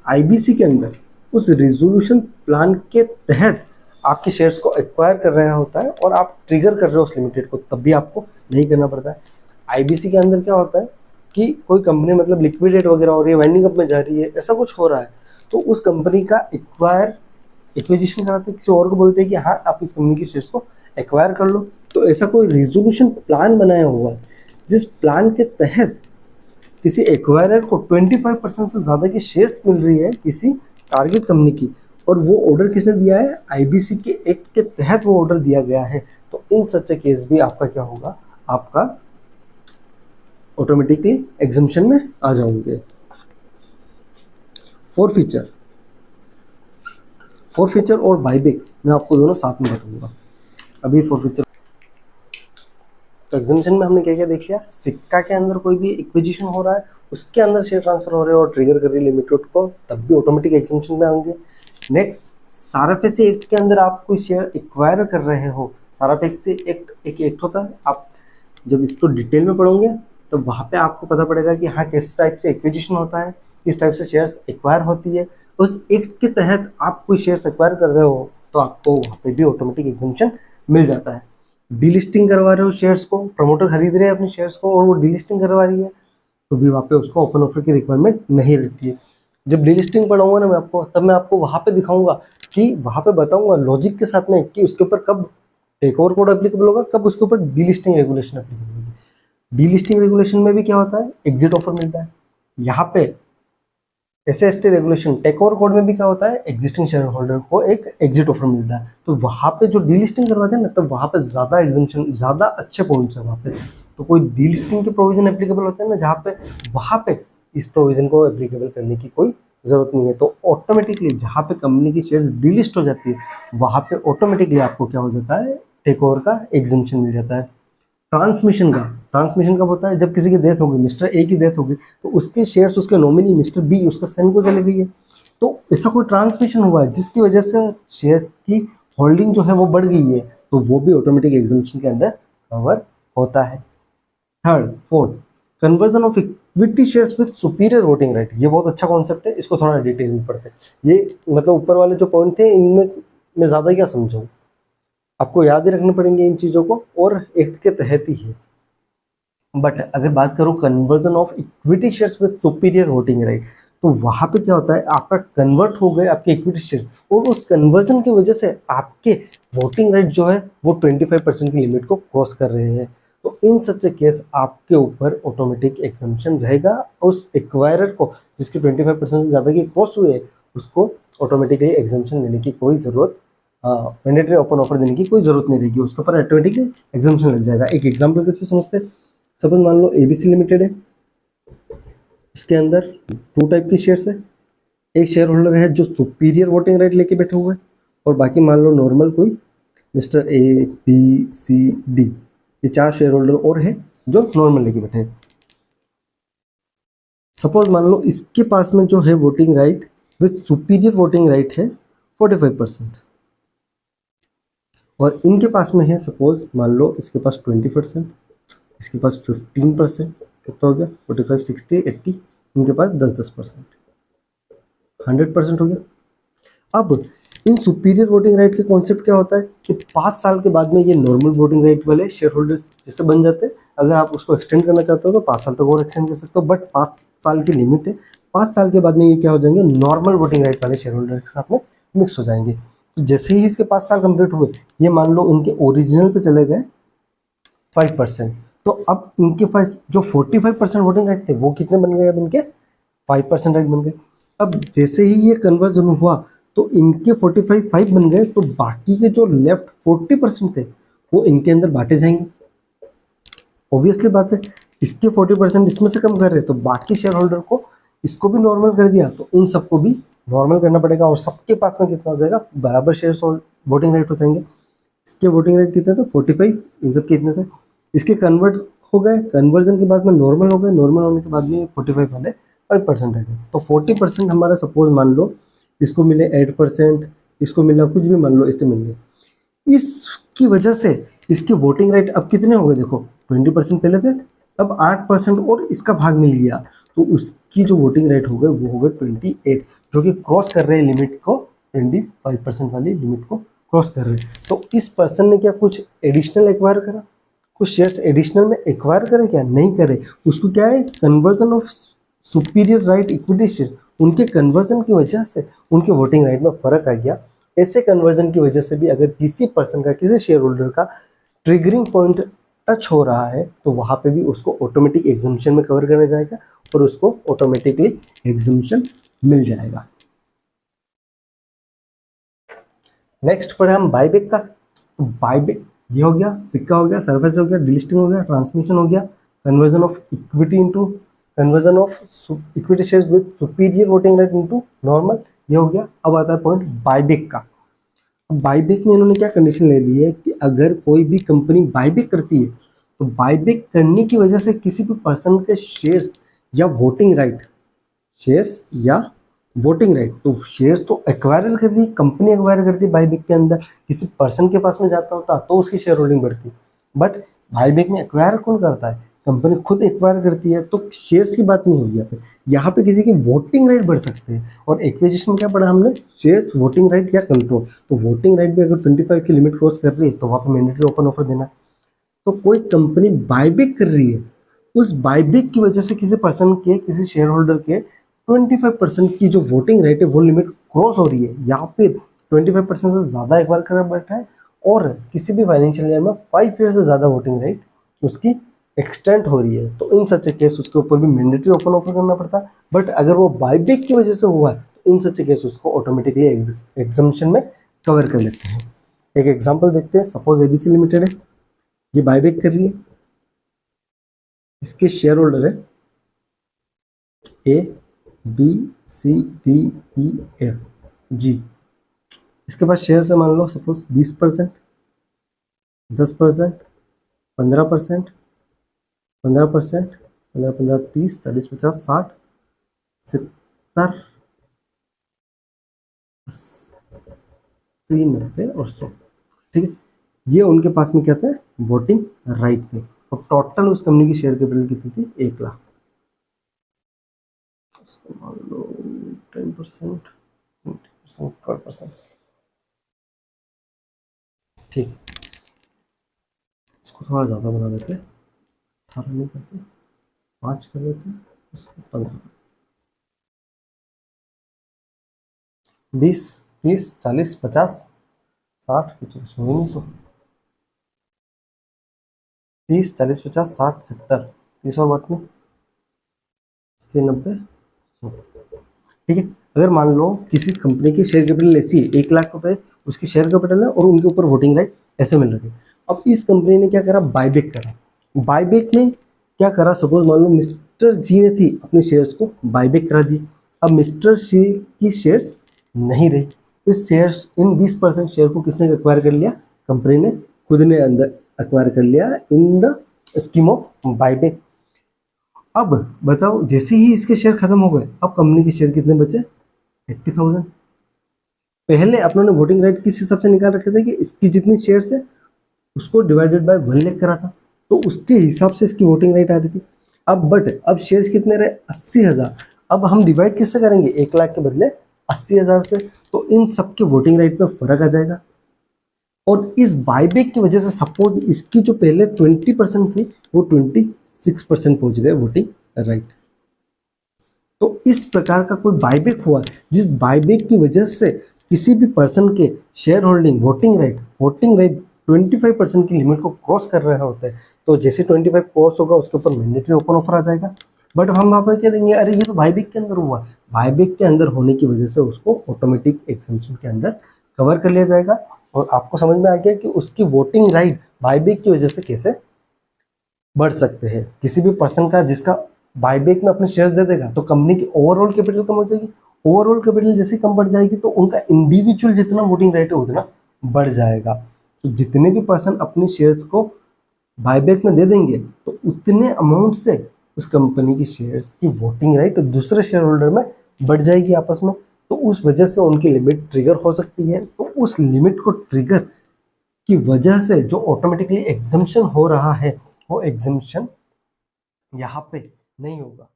आईबीसी के अंदर, उस रिजोल्यूशन प्लान के तहत आपके शेयर्स को एक्वायर कर रहा होता है और आप ट्रिगर कर रहे हो उस लिमिटेड को, तब भी आपको नहीं करना पड़ता है। आईबीसी के अंदर क्या होता है कि कोई कंपनी मतलब लिक्विडेट वगैरह हो रही है, वाइंडिंग अप में जा रही है, ऐसा कुछ हो रहा है, तो उस कंपनी का एक्विजिशन कराते हैं, किसी और को बोलते हैं कि हाँ आप इस कंपनी के शेयर्स को एक्वायर कर लो। तो ऐसा कोई रिजोल्यूशन प्लान बनाया हुआ है जिस प्लान के तहत किसी एक्वायरर को 25% से ज़्यादा की शेयर्स मिल रही है किसी टारगेट कंपनी की, और वो ऑर्डर किसने दिया है, आईबीसी के एक्ट के तहत वो ऑर्डर दिया गया है। तो इन सच केस भी आपका क्या होगा, आपका ऑटोमेटिकली एग्जम्पशन में आ जाओगे। फोरफीचर और बाईबैक मैं आपको दोनों साथ में बताऊंगा। अभी फोरफीचर तो एग्जामिशन में हमने क्या क्या देख लिया, सिक्का के अंदर कोई भी एक्विजिशन हो रहा है, उसके अंदर शेयर ट्रांसफर हो रहे हैं और ट्रिगर कर रही है लिमिटेड को, तब भी ऑटोमेटिक एग्जामिशन में आएंगे। नेक्स्ट, साराफेसी एक्ट के अंदर आप कोई शेयर एक्वायर कर रहे हो, साराफेसी एक्ट एक एक्ट होता है, आप जब इसको डिटेल में पढ़ोगे तो वहाँ पे आपको पता पड़ेगा कि हाँ किस टाइप से एक्विजिशन होता है, किस टाइप से शेयर्स एक्वायर होती है। उस एक्ट के तहत आप कोई शेयर्स एक्वायर कर रहे हो तो आपको वहाँ पे भी ऑटोमेटिक एग्जामिशन मिल जाता है। डीलिस्टिंग करवा रहे हो शेयर्स को, प्रमोटर खरीद रहे हैं अपने शेयर्स को और वो डीलिस्टिंग करवा रही है, तो भी वहाँ पे उसको ओपन ऑफर की रिक्वायरमेंट नहीं रहती है। जब डीलिस्टिंग पढ़ाऊंगा ना मैं आपको, तब मैं आपको वहाँ पे दिखाऊंगा कि वहाँ पे बताऊंगा लॉजिक के साथ में कि उसके ऊपर कब टेक ओवर कोड एप्लीकेबल होगा, कब उसके ऊपर डीलिस्टिंग रेगुलेशन एप्लीकेबल होगी। डीलिस्टिंग रेगुलेशन में भी क्या होता है, एग्जिट ऑफर मिलता है। यहाँ पे SST regulation takeover code में भी क्या होता है, एग्जिस्टिंग शेयर होल्डर को एक एग्जिट ऑफर मिलता है। तो वहाँ पे जो डीलिस्टिंग करवाते हैं ना, तब वहाँ पे ज़्यादा एग्जामिशन, ज़्यादा अच्छे पॉइंट्स है वहाँ पे। तो कोई डीलिस्टिंग के प्रोविजन एप्लीकेबल होते हैं ना, जहाँ पे वहाँ पे इस प्रोविजन को एप्लीकेबल करने की कोई ज़रूरत नहीं है। तो ऑटोमेटिकली जहाँ पे कंपनी की शेयर्स डीलिस्ट हो जाती है, वहाँ पे ऑटोमेटिकली आपको क्या हो जाता है, टेक ओवर का एग्जामिशन मिल जाता है। ट्रांसमिशन कब होता है, जब किसी की डेथ होगी, मिस्टर ए की डेथ होगी, तो उसके शेयर्स उसके नॉमिनी मिस्टर बी उसका सन को चले गई है, तो ऐसा कोई ट्रांसमिशन हुआ है जिसकी वजह से शेयर्स की होल्डिंग जो है वो बढ़ गई है, तो वो भी ऑटोमेटिक एग्जामिशन के अंदर कवर होता है। Fourth, conversion of equity shares with superior voting right. ये बहुत अच्छा कॉन्सेप्ट है, इसको थोड़ा डिटेल में पढ़ते हैं। ये मतलब ऊपर वाले जो पॉइंट थे इनमें मैं ज़्यादा क्या समझाऊँ, आपको याद ही रखने पड़ेंगे इन चीज़ों को, और एक्ट के तहत ही है। बट अगर बात करूँ conversion of equity shares with superior voting right, तो वहाँ पे क्या होता है, आपका कन्वर्ट हो गए आपके इक्विटी शेयर्स, और उस कन्वर्जन की वजह से आपके वोटिंग राइट जो है वो 25% की लिमिट को क्रॉस कर रहे हैं। तो इन सच केस आपके ऊपर ऑटोमेटिक एग्जम्पशन रहेगा। उस एक्वायरर को जिसके 25% से ज़्यादा की क्रॉस हुए है, उसको ऑटोमेटिकली एग्जम्पशन देने की कोई ज़रूरत, मैंडेटरी ओपन ऑफर देने की कोई ज़रूरत नहीं रहेगी, उसके ऊपर ऑटोमेटिकली एग्जम्पशन लग जाएगा। एक एग्जाम्पल के थ्रू समझते हैं। सपोज मान लो एबीसी लिमिटेड है, इसके अंदर 2 टाइप की शेयर्स है। एक शेयर होल्डर है जो सुपीरियर वोटिंग राइट लेके बैठे हुए हैं, और बाकी मान लो नॉर्मल कोई mister A B C D, ये 4 शेयर होल्डर और है जो नॉर्मल लेके बैठे हैं। सपोज मान लो इसके पास में जो है voting right with superior voting right है 45%, और इनके पास में है सपोज मान लो इसके पास 20%, इसके पास 15%, कितना हो गया 45, 60, 80, इनके पास 10%, 100% हो गया। अब इन सुपीरियर वोटिंग राइट के कॉन्सेप्ट क्या होता है कि 5 साल के बाद में ये नॉर्मल वोटिंग राइट वाले शेयर होल्डर्स जैसे बन जाते हैं। अगर आप उसको एक्सटेंड करना चाहते हो तो 5 साल तक और एक्सटेंड कर सकते हो, बट 5 साल की लिमिट है। 5 साल के बाद में ये क्या हो जाएंगे, नॉर्मल वोटिंग राइट वाले शेयर होल्डर के साथ में मिक्स हो जाएंगे। तो जैसे ही इसके 5 साल कंप्लीट हुए, ये मान लो इनके ओरिजिनल पे चले गए 5%, तो अब इनके पास जो 45% वोटिंग राइट थे वो कितने बन गए, अब इनके 5% राइट बन गए। अब जैसे ही ये कन्वर्जन हुआ तो इनके 45 बन गए, तो बाकी के जो लेफ्ट 40% थे वो इनके अंदर बांटे जाएंगे। ऑब्वियसली बात है, इसके 40% इसमें से कम कर रहे, तो बाकी शेयर होल्डर को इसको भी नॉर्मल कर दिया, तो इन सबको भी नॉर्मल करना पड़ेगा, और सबके पास में कितना हो जाएगा, बराबर शेयर वोटिंग राइट हो जाएंगे। इसके वोटिंग राइट कितने थे 45, इन सब कितने थे, इसके कन्वर्ट हो गए, कन्वर्जन के बाद में नॉर्मल हो गए, नॉर्मल होने के बाद में 45 वाले 5% रह गए। तो 40% हमारा सपोज मान लो इसको मिले 8%, इसको मिला कुछ भी मान लो इससे मिल गए। इसकी वजह से इसकी वोटिंग राइट अब कितने हो गए, देखो 20% पहले थे, अब 8% और इसका भाग मिल गया, तो उसकी जो वोटिंग राइट हो गए वो हो गए 28, जो कि क्रॉस कर रहे हैं लिमिट को, 25% वाली लिमिट को क्रॉस कर रहे हैं। तो इस पर्सन ने क्या कुछ एडिशनल एक्वायर करा, कुछ शेयर्स एडिशनल में एक्वायर करे, क्या नहीं करे, उसको क्या है conversion of superior right equity share, उनके कन्वर्जन की वजह से उनके वोटिंग राइट में फर्क आ गया। ऐसे कन्वर्जन की वजह से भी अगर किसी पर्सन का, किसी शेयर होल्डर का ट्रिगरिंग पॉइंट टच हो रहा है तो वहां पे भी उसको ऑटोमेटिक एग्जम्पशन में कवर करना जाएगा और उसको ऑटोमेटिकली एग्जम्पशन मिल जाएगा। नेक्स्ट पढ़े हम बायबैक का। तो बायबैक ये हो गया, सिक्का हो गया, सर्विस हो गया, डिलिस्टिंग हो गया, ट्रांसमिशन हो गया, conversion of equity into, conversion of equity shares with superior voting right into normal, ये हो गया। अब आता है पॉइंट बायबैक का। अब बायबैक में इन्होंने क्या कंडीशन ले ली है कि अगर कोई भी कंपनी बायबैक करती है तो बायबैक करने की वजह से किसी भी पर्सन के शेयर्स या वोटिंग राइट, शेयर्स या वोटिंग राइट, तो शेयर्स तो एक्वायर कर दी, कंपनी एक्वायर करती है बायबैक के अंदर, किसी पर्सन के पास में जाता होता तो उसकी शेयर होल्डिंग बढ़ती, बट बायबैक में एक्वायर कौन करता है, कंपनी खुद एक्वायर करती है, तो शेयर्स की बात नहीं होगी यहाँ पे किसी की वोटिंग राइट बढ़ सकते हैं। और एक्विजिशन में क्या पढ़ा हमने, शेयर्स, वोटिंग राइट या कंट्रोल। तो वोटिंग राइट भी अगर 25 की लिमिट क्रॉस कर रही है तो वहाँ पे मैंडेटरी ओपन ऑफर देना। तो कोई कंपनी बायबैक कर रही है, उस बायबैक की वजह से किसी पर्सन के, किसी शेयर होल्डर के 25% की जो वोटिंग राइट है वो लिमिट क्रॉस हो रही है, या फिर 25% से ज़्यादा एक्वायर कर बैठा है और किसी भी फाइनेंशियल ईयर में 5 ईयर से ज़्यादा वोटिंग राइट उसकी एक्सटेंड हो रही है, तो इन सच केस उसके ऊपर भी मैंडेटरी ओपन ऑफर करना पड़ता है। बट अगर वो बायबैक की वजह से हुआ है तो इन सच केस उसको ऑटोमेटिकली एग्जम्पशन में कवर कर लेते हैं। एक एग्जाम्पल देखते हैं। सपोज एबीसी लिमिटेड है, ये बायबैक कर रही है, इसके शेयर होल्डर है A B C D E F G. इसके पास शेयर है मान लो सपोज 20%, 10%, 15%, 15%, 15, 30, 40, 50, 60, 70, 80, 90 और 100। ठीक है, ये उनके पास में क्या थे, वोटिंग राइट थे। और टोटल उस कंपनी की शेयर कैपिटल कितनी थी, 1 लाख। मान लो 10%, 20%, 12%। ठीक, इसको थोड़ा ज़्यादा बना देते, 18 नहीं करते, 5 कर देते, उसको 15, 20, 30, 40, 50, 60, 100, 30, 40, 50, 60, 70, 30 और बट में 80, 90, 100। ठीक है, अगर मान लो किसी कंपनी की शेयर कैपिटल ऐसी है 1 लाख रुपए उसकी शेयर कैपिटल है और उनके ऊपर वोटिंग राइट ऐसे मिल रहे हैं। अब इस कंपनी ने क्या करा, बायबैक करा। बायबैक में क्या करा, सपोज मान लो मिस्टर जी ने थी अपने शेयर्स को बायबैक करा दी। अब मिस्टर जी की शेयर्स नहीं रही, इस शेयर्स, इन 20% शेयर को किसने एक्वायर कर लिया, कंपनी ने खुद ने अंदर एक्वायर कर लिया in the scheme of buyback. अब बताओ जैसे ही इसके शेयर खत्म हो गए, अब कंपनी के शेयर कितने बचे, 80,000। पहले अपनों ने वोटिंग राइट किस हिसाब से निकाल रखे थे कि इसकी जितनी शेयर्स है उसको डिवाइडेड बाय 1 लाख करा था, तो उसके हिसाब से इसकी वोटिंग राइट आ रही थी। अब शेयर्स कितने रहे, 80,000। अब हम डिवाइड किससे करेंगे, 1 लाख के बदले 80,000 से, तो इन सबके वोटिंग राइट में फर्क आ जाएगा। और इस बायबैक की वजह से सपोज इसकी जो पहले 20% थी वो 26% पहुंच गए वोटिंग राइट। तो इस प्रकार का कोई बायबैक हुआ जिस बायबैक की वजह से किसी भी पर्सन के शेयर होल्डिंग, वोटिंग राइट 25% की लिमिट को क्रॉस कर रहे होते हैं, तो जैसे 25 क्रॉस होगा उसके ऊपर मैंडेटरी ओपन ऑफर आ जाएगा। बट हम वहाँ पर क्या देंगे, अरे ये तो बायबैक के अंदर हुआ, बायबैक के अंदर होने की वजह से उसको ऑटोमेटिक एग्जम्पशन के अंदर कवर कर लिया जाएगा। और आपको समझ में आ गया कि उसकी वोटिंग राइट बायबैक की वजह से कैसे बढ़ सकते हैं। किसी भी पर्सन का जिसका बायबैक में अपने शेयर्स दे देगा तो कंपनी की ओवरऑल कैपिटल कम हो जाएगी, ओवरऑल कैपिटल जैसे कम बढ़ जाएगी तो उनका इंडिविजुअल जितना वोटिंग राइट है उतना बढ़ जाएगा। तो जितने भी पर्सन अपने शेयर्स को बायबैक में दे देंगे तो उतने अमाउंट से उस कंपनी की शेयर्स की वोटिंग राइट दूसरे शेयर होल्डर में बढ़ जाएगी आपस में, तो उस वजह से उनकी लिमिट ट्रिगर हो सकती है। तो उस लिमिट को ट्रिगर की वजह से जो ऑटोमेटिकली एग्जम्पशन हो रहा है वो एग्जम्पशन यहाँ पे नहीं होगा।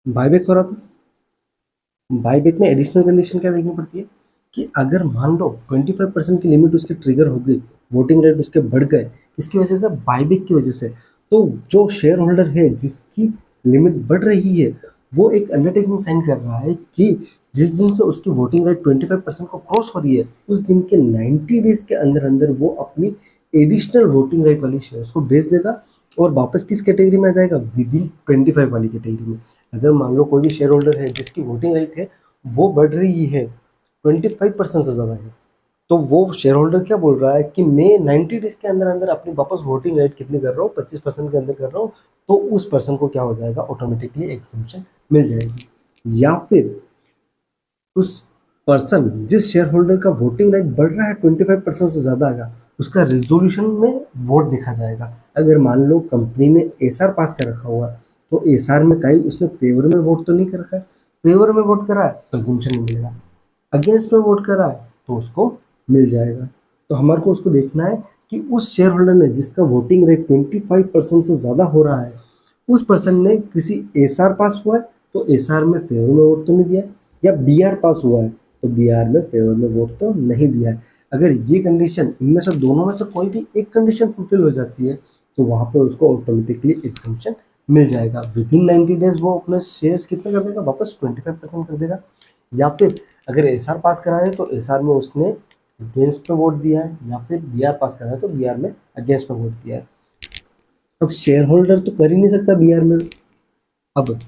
बायबैक हो रहा था, बायबैक में एडिशनल कंडीशन क्या देखनी पड़ती है कि अगर मान लो 25% की लिमिट उसकी ट्रिगर हो गई, वोटिंग राइट उसके बढ़ गए, किसकी वजह से, बायबैक की वजह से, तो जो शेयर होल्डर है जिसकी लिमिट बढ़ रही है वो एक अंडरटेकिंग साइन कर रहा है कि जिस दिन से उसकी वोटिंग राइट 25% को क्रॉस हो रही है उस दिन के 90 डेज के अंदर अंदर वो अपनी एडिशनल वोटिंग राइट वाली शेयर्स को बेच देगा और वापस किस कैटेगरी में आ जाएगा, विद इन 25 वाली कैटेगरी में। अगर मान लो कोई भी शेयर होल्डर है जिसकी वोटिंग राइट है वो बढ़ रही है 25% से ज़्यादा है, तो वो शेयर होल्डर क्या बोल रहा है कि मैं 90 डेज के अंदर अंदर अपनी वापस वोटिंग राइट कितनी कर रहा हूँ, 25% के अंदर कर रहा हूँ, तो उस पर्सन को क्या हो जाएगा, ऑटोमेटिकली एग्जम्पशन मिल जाएगी। या फिर उस पर्सन जिस शेयर होल्डर का वोटिंग राइट बढ़ रहा है 25% से ज़्यादा का, उसका रेजोल्यूशन में वोट देखा जाएगा। अगर मान लो कंपनी ने एसआर पास कर रखा हुआ तो एसआर में कहीं उसने फेवर में वोट तो नहीं कर रखा है, फेवर में वोट करा है तो एग्जम्पशन नहीं मिलेगा, अगेंस्ट में वोट करा है तो उसको मिल जाएगा। तो हमारे को उसको देखना है कि उस शेयर होल्डर ने जिसका वोटिंग रेट 25% से ज़्यादा हो रहा है उस पर्सन ने किसी एसआर पास हुआ है तो एसआर में फेवर में वोट तो नहीं दिया, या बीआर पास हुआ है तो बीआर में फेवर में वोट तो नहीं दिया है। अगर ये कंडीशन इनमें से दोनों में से कोई भी एक कंडीशन फुलफिल हो जाती है तो वहाँ पे उसको ऑटोमेटिकली एग्जम्पशन मिल जाएगा। विद इन 90 डेज वो अपने शेयर्स कितने कर देगा, वापस 25% कर देगा। या फिर अगर एसआर पास करा है तो एसआर में उसने अगेंस्ट में वोट दिया है, या फिर बीआर पास करा है तो बीआर में अगेंस्ट में वोट दिया है। अब शेयर होल्डर तो कर ही नहीं सकता बीआर में। अब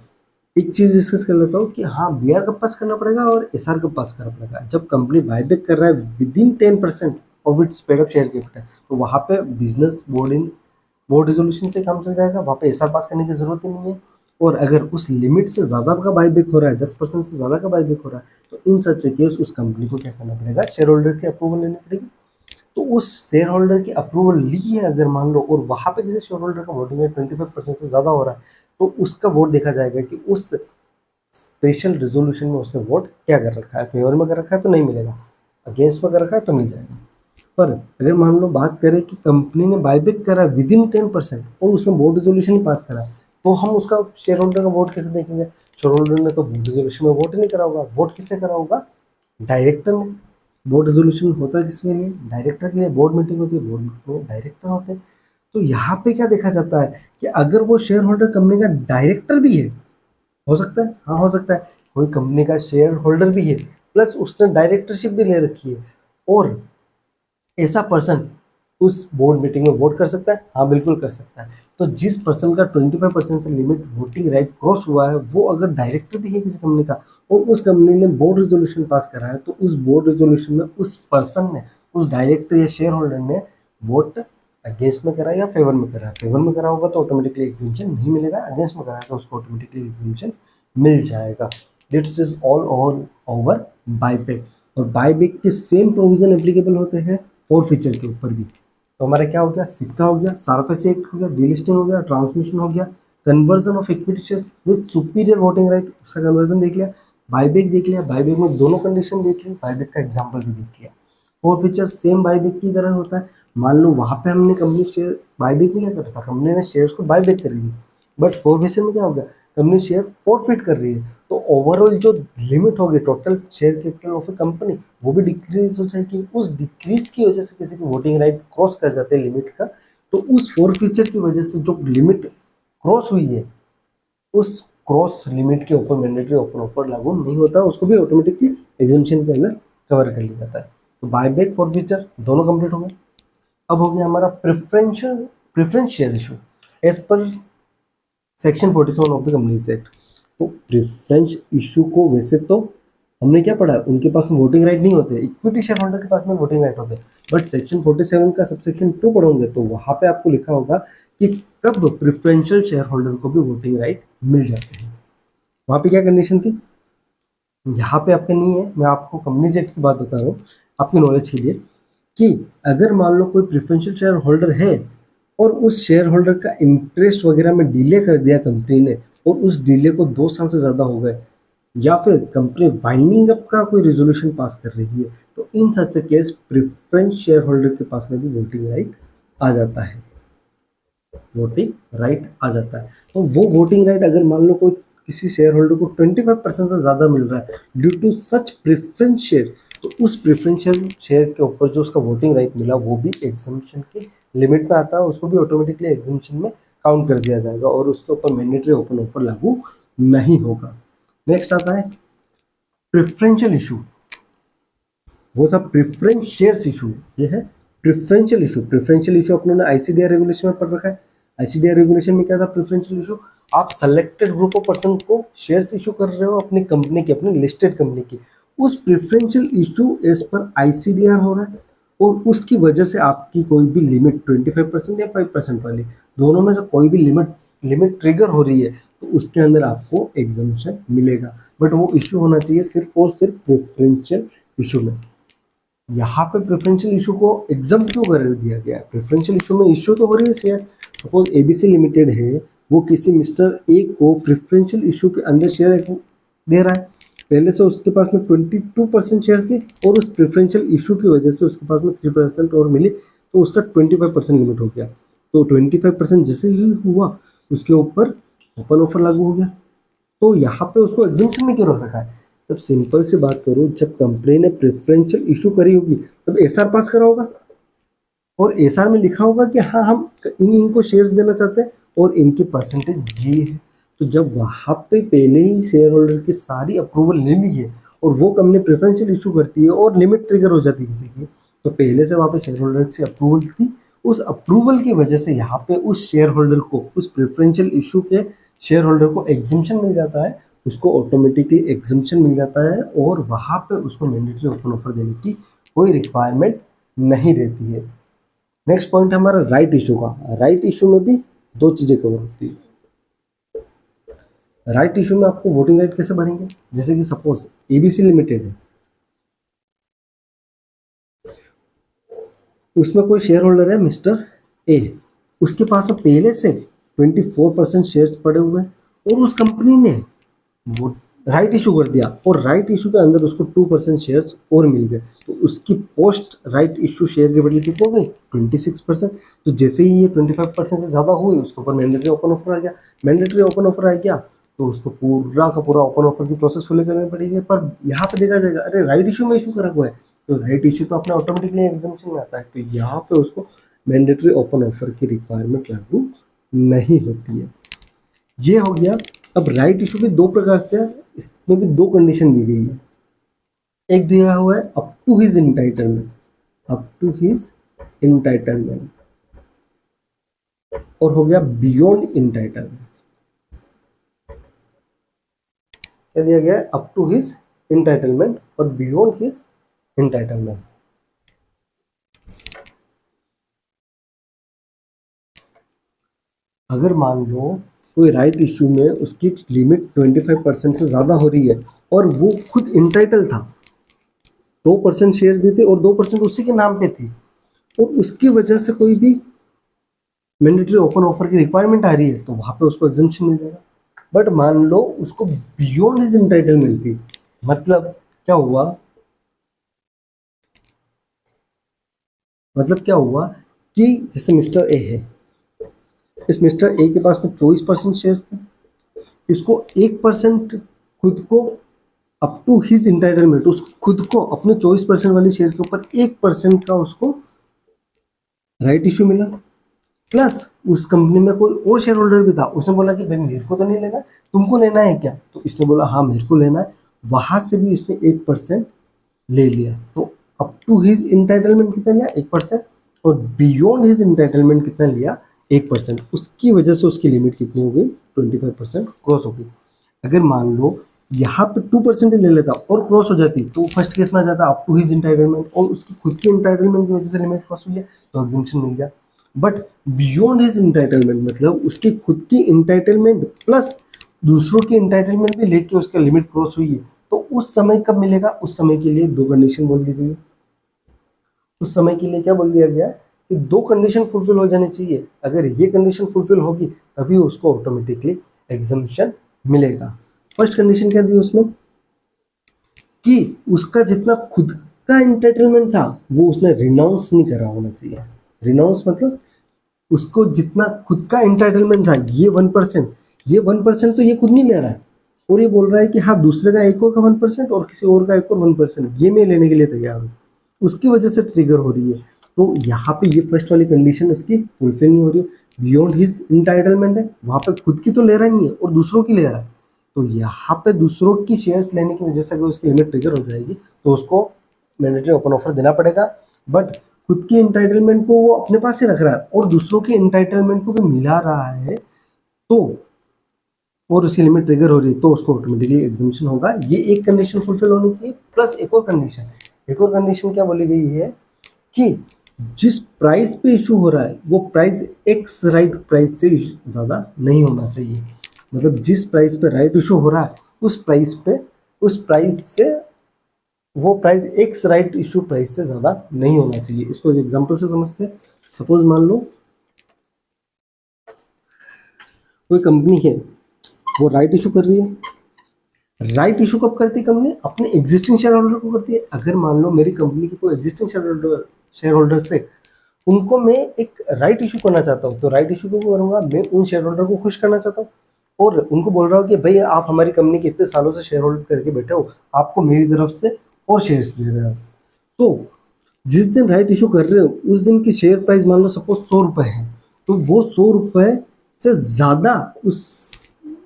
एक चीज डिस्कस कर लेता हूँ कि हाँ बीआर कब पास करना पड़ेगा और एसआर कब पास करना पड़ेगा। जब कंपनी बायबैक कर रहा है with in 10% of its paid up share capital तो वहाँ पे बिजनेस बोर्ड रेजोल्यूशन से काम चल जाएगा, वहाँ पे एसआर पास करने की जरूरत ही नहीं है। और अगर उस लिमिट से ज़्यादा का बायबैक हो रहा है, 10% से ज़्यादा का बायबैक हो रहा है, तो इन सच केस उस कंपनी को क्या करना पड़ेगा, शेयर होल्डर की अप्रूवल लेनी पड़ेगी। तो उस शेयर होल्डर की अप्रूवल ली है अगर मान लो, और वहाँ पे किसी शेयर होल्डर का वोटिंग रेट 25% से ज़्यादा हो रहा है, तो उसका वोट देखा जाएगा कि उस स्पेशल रेजोल्यूशन में उसने वोट क्या कर रखा है, फेवर में कर रखा है तो नहीं मिलेगा, अगेंस्ट में कर रखा है तो मिल जाएगा। पर अगर मान लो बात करें कि कंपनी ने बायबैक करा विद इन 10% और उसमें बोर्ड रेजोल्यूशन ही पास करा, तो हम उसका शेयर होल्डर का वोट कैसे देखेंगे, शेयर होल्डर ने तो बोर्ड रेजोल्यूशन में वोट ही नहीं करा होगा, वोट किसने करा होगा, डायरेक्टर ने। बोर्ड रेजोल्यूशन होता है किसके लिए, डायरेक्टर के लिए, बोर्ड मीटिंग होती है, बोर्ड में डायरेक्टर होते हैं। तो यहाँ पे क्या देखा जाता है कि अगर वो शेयर होल्डर कंपनी का डायरेक्टर भी है, हो सकता है, हाँ हो सकता है, कोई कंपनी का शेयर होल्डर भी है प्लस उसने डायरेक्टरशिप भी ले रखी है, और ऐसा पर्सन उस बोर्ड मीटिंग में वोट कर सकता है, हाँ बिल्कुल कर सकता है। तो जिस पर्सन का 25% से लिमिट वोटिंग राइट क्रॉस हुआ है वो अगर डायरेक्टर भी है किसी कंपनी का और उस कंपनी ने बोर्ड रेजोल्यूशन पास करा है, तो उस बोर्ड रेजोल्यूशन में उस पर्सन ने, उस डायरेक्टर या शेयर होल्डर ने वोट अगेंस्ट में करा या फेवर में करा, फेवर में करा होगा तो ऑटोमेटिकली एग्जिम्पशन नहीं मिलेगा, अगेंस्ट में करा है तो उसको ऑटोमेटिकली एग्जिम्पशन मिल जाएगा। This is all over buyback. और बायबैक के सेम प्रोविजन एप्लीकेबल होते हैं फॉरफीचर के ऊपर भी। तो हमारा क्या हो गया, सिक्का हो गया, सारफेसी एक्ट हो गया, डीलिस्टिंग हो गया, ट्रांसमिशन हो गया, conversion of equity shares with superior voting right, उसका कन्वर्जन देख लिया, बायबैक देख लिया, बायबैक में दोनों कंडीशन देख ली, बायबैक का एग्जांपल भी देख लिया। फॉरफीचर सेम बायबैक की तरह होता है। मान लो वहाँ पे हमने कंपनी शेयर बायबैक में क्या कर रखा, कंपनी ने शेयर्स को बायबैक कर ली, बट फॉरफीचर में क्या हो गया, कंपनी शेयर फॉरफिट कर रही है, तो ओवरऑल जो लिमिट होगी total share capital of A company वो भी डिक्रीज हो जाएगी। उस डिक्रीज की वजह से किसी की वोटिंग राइट क्रॉस कर जाते हैं लिमिट का, तो उस फॉरफीचर की वजह से जो लिमिट क्रॉस हुई है उस क्रॉस लिमिट के ऊपर मैंडेटरी ओपन ऑफर लागू नहीं होता, उसको भी ऑटोमेटिकली एग्जम्पशन के अंदर कवर कर लिया जाता है। तो बायबैक फॉरफीचर दोनों कंप्लीट हो गए। अब हो गया हमारा preference share issue as per section 47 of the companies act. तो प्रेफरेंस इशू को वैसे तो हमने क्या पढ़ा, उनके पास में वोटिंग राइट नहीं होते, इक्विटी शेयर होल्डर के पास में वोटिंग राइट होते हैं, बट सेक्शन 47 का सबसेक्शन 2 पढ़ोगे तो वहाँ पे आपको लिखा होगा कि कब प्रेफरेंशियल शेयर होल्डर को भी वोटिंग राइट मिल जाते हैं। वहाँ पे क्या कंडीशन थी, यहाँ पे आपका नहीं है, मैं आपको कंपनीज एक्ट की बात बता रहा हूँ आपकी नॉलेज के लिए, कि अगर मान लो कोई प्रेफरेंशियल शेयर होल्डर है और उस शेयर होल्डर का इंटरेस्ट वगैरह में डिले कर दिया कंपनी ने और उस डिले को 2 साल से ज़्यादा हो गए, या फिर कंपनी वाइंडिंग अप का कोई रेजोल्यूशन पास कर रही है, तो in such case preference share holder के पास में भी वोटिंग राइट आ जाता है, वोटिंग राइट आ जाता है। तो वो वोटिंग राइट अगर मान लो कोई किसी शेयर होल्डर को 25% से ज़्यादा मिल रहा है due to such preference share, तो उस प्रेफरेंशियल शेयर के ऊपर जो उसका वोटिंग राइट मिला वो भी एग्जम्पशन की लिमिट में आता है, उसको भी ऑटोमेटिकली एग्जम्पशन में काउंट कर दिया जाएगा और उसके ऊपर मैंडेटरी ओपन ऑफर लागू नहीं होगा। नेक्स्ट आता है प्रेफरेंशियल इशू, वो था प्रेफरेंस शेयर्स इशू, ये है प्रेफरेंशियल इशू। प्रेफरेंशियल इशू अपने ने आईसीडीआर रेगुलेशन में पढ़ रखा है। आईसीडीआर रेगुलेशन में क्या था प्रेफरेंशियल इशू, आप सेलेक्टेड ग्रुप ऑफ पर्सन को शेयर्स इशू कर रहे हो अपनी कंपनी की, अपनी लिस्टेड कंपनी की, उस preferential issue as per ICDR हो रहा है और उसकी वजह से आपकी कोई भी लिमिट 25% या 5% वाली, दोनों में से कोई भी लिमिट ट्रिगर हो रही है तो उसके अंदर आपको एग्जम्पशन मिलेगा, बट वो इशू होना चाहिए सिर्फ और सिर्फ प्रेफरेंशियल इशू में। यहाँ पे प्रेफरेंशियल इशू को एग्जाम क्यों कर दिया गया है? प्रेफरेंशियल इशू में इशू तो हो रही है शेयर, सपोज एबीसी लिमिटेड है, वो किसी मिस्टर ए को प्रेफरेंशियल इशू के अंदर शेयर दे रहा है, पहले से उसके पास में 22% शेयर थी और उस प्रेफरेंशियल इशू की वजह से उसके पास में 3% और मिली तो उसका 25% लिमिट हो गया, तो 25% जैसे ही हुआ उसके ऊपर ओपन ऑफर लागू हो गया, तो यहाँ पे उसको एग्जम्पशन में क्यों रख रखा है? तब सिंपल सी बात करो, जब कंपनी ने प्रेफरेंशियल इशू करी होगी तब एसआर पास करा होगा और एसआर में लिखा होगा कि हाँ हम इनको शेयर्स देना चाहते हैं और इनकी परसेंटेज ये है, तो जब वहाँ पे पहले ही शेयर होल्डर की सारी अप्रूवल ले ली है और वो कंपनी प्रेफरेंशियल इशू करती है और लिमिट ट्रिगर हो जाती है किसी की, तो पहले से वहाँ पे शेयर होल्डर से अप्रूवल थी, उस अप्रूवल की वजह से यहाँ पे उस शेयर होल्डर को, उस प्रेफरेंशियल इशू के शेयर होल्डर को एग्जम्पशन मिल जाता है, उसको ऑटोमेटिकली एग्जम्पशन मिल जाता है और वहाँ पे उसको मैंडेटरी ओपन ऑफर देने की कोई रिक्वायरमेंट नहीं रहती है। नेक्स्ट पॉइंट हमारा राइट इशू का। राइट इशू में भी दो चीज़ें कवर होती है। राइट इशू में आपको वोटिंग राइट कैसे बढ़ेंगे, जैसे कि सपोज एबीसी लिमिटेड है, उसमें कोई शेयर होल्डर है मिस्टर ए, उसके पास में पहले से 24% शेयर्स पड़े हुए और उस कंपनी ने वो राइट इशू कर दिया और राइट इशू के अंदर उसको 2% शेयर्स और मिल गए, तो उसकी पोस्ट राइट इशू शेयर की वैल्यू कितनी हो गई 26%। तो जैसे ही ये 25% से ज़्यादा हुई उसके ऊपर मैंडेटरी ओपन ऑफर आ गया, मैंडेटरी ओपन ऑफर आ गया तो उसको पूरा का पूरा ओपन ऑफर की प्रोसेस फॉलो करनी पड़ेगी। पर यहाँ पे देखा जाएगा अरे राइट इशू में इशू करा हुआ है, तो राइट इशू तो अपना ऑटोमेटिकली एग्जम्पशन में आता है, तो यहाँ पे उसको मैंडेटरी ओपन ऑफर की रिक्वायरमेंट लागू नहीं होती है। ये हो गया। अब राइट इशू भी दो प्रकार से है, इसमें भी दो कंडीशन दी गई है। एक दिया हुआ है up to his entitlement, up to his entitlement, और हो गया बियॉन्ड इंटाइटलमेंट। क्या दिया गया है? अप टू हिज इंटाइटलमेंट और बियॉन्ड हिज इंटाइटलमेंट। अगर मान लो कोई राइट इशू में उसकी लिमिट 25% से ज़्यादा हो रही है और वो खुद इंटाइटल था, 2% शेयर देते और 2% उसी के नाम पे थी और उसकी वजह से कोई भी मैंडेटरी ओपन ऑफर की रिक्वायरमेंट आ रही है तो वहाँ पे उसको एग्जम्पशन मिल जाएगा। बट मान लो उसको बियॉन्ड हिज इंटाइटलमेंट थी, मतलब क्या हुआ, कि जैसे मिस्टर ए है, इस मिस्टर ए के पास में 24% शेयर्स थे, इसको 1% खुद को अप टू हिज इंटाइटलमेंट, उसको खुद को अपने 24% वाली शेयर के ऊपर 1% का उसको राइट इशू मिला, प्लस उस कंपनी में कोई और शेयर होल्डर भी था, उसने बोला कि भाई मेरे को तो नहीं लेना, तुमको लेना है क्या? तो इसने बोला हाँ मेरे को लेना है, वहां से भी इसने 1% ले लिया, तो अप टू हिज इंटाइटलमेंट कितना लिया 1% और बियॉन्ड हिज इंटाइटलमेंट कितना लिया 1%। उसकी वजह से उसकी लिमिट कितनी हो गई 25% क्रॉस हो गई। अगर मान लो यहाँ पे 2% ले लेता और क्रॉस हो जाती तो फर्स्ट केस में आ जाता अप टू हिज इंटाइटलमेंट और उसकी खुद की इंटाइटलमेंट की वजह से लिमिट क्रॉस हुई है तो एग्जम्पशन मिल गया। बट बियॉन्ड हिज इंटाइटलमेंट मतलब उसकी खुद की इंटाइटलमेंट प्लस दूसरों की इंटाइटलमेंट भी लेके उसका लिमिट क्रॉस हुई है, तो उस समय कब मिलेगा? उस समय के लिए दो कंडीशन बोल दी गई है। उस समय के लिए क्या बोल दिया गया कि दो कंडीशन फुलफिल हो जानी चाहिए, अगर ये कंडीशन फुलफिल होगी तभी उसको ऑटोमेटिकली एग्जम्पशन मिलेगा। फर्स्ट कंडीशन क्या दी उसमें कि उसका जितना खुद का इंटाइटलमेंट था वो उसने रिनाउंस नहीं करा होना चाहिए। रिनाउंस मतलब उसको जितना खुद का इंटाइटलमेंट था ये 1%, ये 1% तो ये खुद नहीं ले रहा है, और ये बोल रहा है कि हाँ दूसरे का एक और का 1% और किसी और का एक और 1%, ये मैं लेने के लिए तैयार हूँ, उसकी वजह से ट्रिगर हो रही है। तो यहाँ पे ये फर्स्ट वाली कंडीशन इसकी फुलफिल नहीं हो रही है, बियॉन्ड हिज इंटाइटलमेंट है, वहाँ पे खुद की तो ले रहा नहीं है और दूसरों की ले रहा है। तो यहाँ पे दूसरों की शेयर्स लेने की वजह से अगर उसकी लिमिट ट्रिगर हो जाएगी तो उसको मैंडेटरी ओपन ऑफर देना पड़ेगा। बट खुद की इंटाइटलमेंट को वो अपने पास ही रख रहा है और दूसरों की इंटाइटलमेंट को भी मिला रहा है, तो और उसकी लिमिट ट्रिगर हो रही है तो उसको ऑटोमेटिकली एग्जामिशन होगा। ये एक कंडीशन फुलफिल होनी चाहिए। प्लस एक और कंडीशन क्या बोली गई है कि जिस प्राइस पे इशू हो रहा है वो प्राइस एक्स राइट प्राइस से ज़्यादा नहीं होना चाहिए। मतलब जिस प्राइस पे राइट इशू हो रहा है उस प्राइस से वो price x right issue price से ज़्यादा नहीं होना चाहिए। इसको एक एग्जांपल से समझते हैं। सपोज मान लो कोई कंपनी है, वो राइट इशू कर रही है। राइट इशू कब करती है कंपनी? अपने एग्जिस्टिंग शेयर होल्डर को करती है। अगर मान लो मेरी कंपनी के कोई एग्जिस्टिंग शेयर होल्डर से उनको मैं एक राइट इशू करना चाहता हूँ, तो राइट इशू को करूँगा, मैं उन शेयर होल्डर को खुश करना चाहता हूँ और उनको बोल रहा हूँ कि भाई आप हमारी कंपनी के इतने सालों से शेयर होल्ड करके बैठे हो, आपको मेरी तरफ से और शेयर्स दे रहे हो। तो जिस दिन राइट इशू कर रहे हो उस दिन की शेयर प्राइस मान लो सपोज 100 रुपये है, तो वो 100 रुपये से ज़्यादा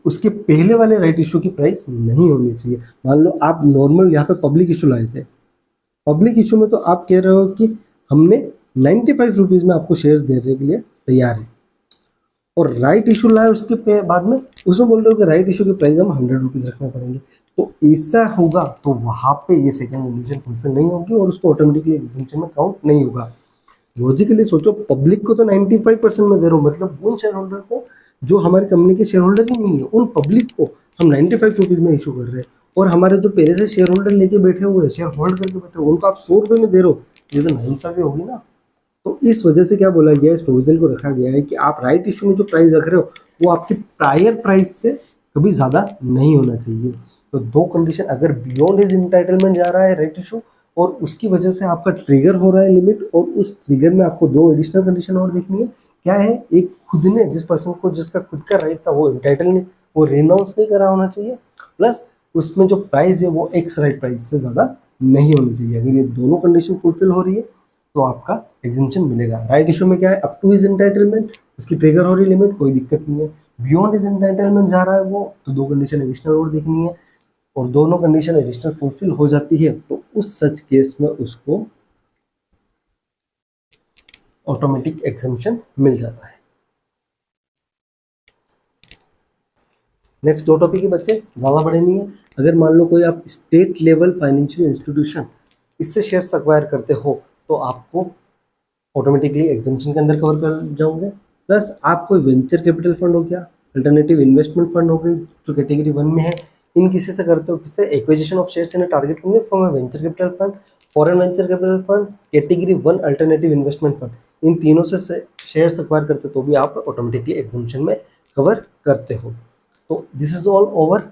उसके पहले वाले राइट इशू की प्राइस नहीं होनी चाहिए। मान लो आप नॉर्मल यहाँ पे पब्लिक इशू लाए थे, पब्लिक इशू में तो आप कह रहे हो कि हमने 95 रुपीज़ में आपको शेयर्स देने के लिए तैयार है, और राइट इशू लाए उसके बाद में उसमें बोल रहे हो कि राइट इशू की प्राइस हम 100 रुपीज़ रखना पड़ेंगे। तो ऐसा होगा तो वहाँ पे ये सेकंड कंडीशन फुलफिल नहीं होगी और उसको ऑटोमेटिकली एग्जामिशन में काउंट नहीं होगा। लॉजिकली सोचो, पब्लिक को तो 95% में दे रहे हो, मतलब उन शेयर होल्डर को जो हमारी कंपनी के शेयर होल्डर ही नहीं है, उन पब्लिक को हम 95 रुपीज़ में इशू कर रहे हैं, और हमारे जो पहले से शेयर होल्डर लेके बैठे हुए हैं, शेयर होल्ड करके बैठे हुए, उनको आप 100 रुपये में दे रहे हो, ये तो नाइंसाफी होगी ना। तो इस वजह से क्या बोला गया है, इस प्रोविजन को रखा गया है कि आप राइट इशू में जो प्राइस रख रहे हो वो आपकी प्रायर प्राइस से कभी ज़्यादा नहीं होना चाहिए। तो दो कंडीशन, अगर बियॉन्ड हिज इंटाइटलमेंट जा रहा है राइट इशू और उसकी वजह से आपका ट्रिगर हो रहा है लिमिट, और उस ट्रिगर में आपको दो एडिशनल कंडीशन और देखनी है। क्या है? एक, खुद ने जिस पर्सन को जिसका खुद का राइट था वो इंटाइटल नहीं, वो रिनाउंस नहीं करा होना चाहिए, प्लस उसमें जो प्राइस है वो एक्स राइट प्राइस से ज़्यादा नहीं होनी चाहिए। अगर ये दोनों कंडीशन फुलफिल हो रही है तो आपका एग्जामिशन मिलेगा। राइट इशू में क्या है? अप टू हिज एंटाइटलमेंट, उसकी ट्रिगर हो रही लिमिट, कोई दिक्कत नहीं है। बियॉन्ड हिज एंटाइटलमेंट जा रहा है वो, तो दो कंडीशन एडिशनल और देखनी है, और दोनों कंडीशन एडिशनल फुलफिल हो जाती है तो उस सच केस में उसको ऑटोमेटिक एग्जामिशन मिल जाता है। नेक्स्ट दो टॉपिक है बच्चे, ज़्यादा बड़े नहीं है। अगर मान लो कोई आप स्टेट लेवल फाइनेंशियल इंस्टीट्यूशन इससे शेयर्स एक्वायर करते हो तो आपको ऑटोमेटिकली एग्जामिशन के अंदर कवर कर जाओगे। प्लस आप कोई वेंचर कैपिटल फंड हो गया, अल्टरनेटिव इन्वेस्टमेंट फंड हो गई जो कैटेगरी 1 में है, इन किसी से करते हो, किससे? Acquisition of shares in a target company from a venture capital fund, foreign venture capital fund, category 1 alternative investment fund, इन तीनों से शेयर्स एक्वायर करते तो भी आप ऑटोमेटिकली एग्जामिशन में कवर करते हो। तो this is all over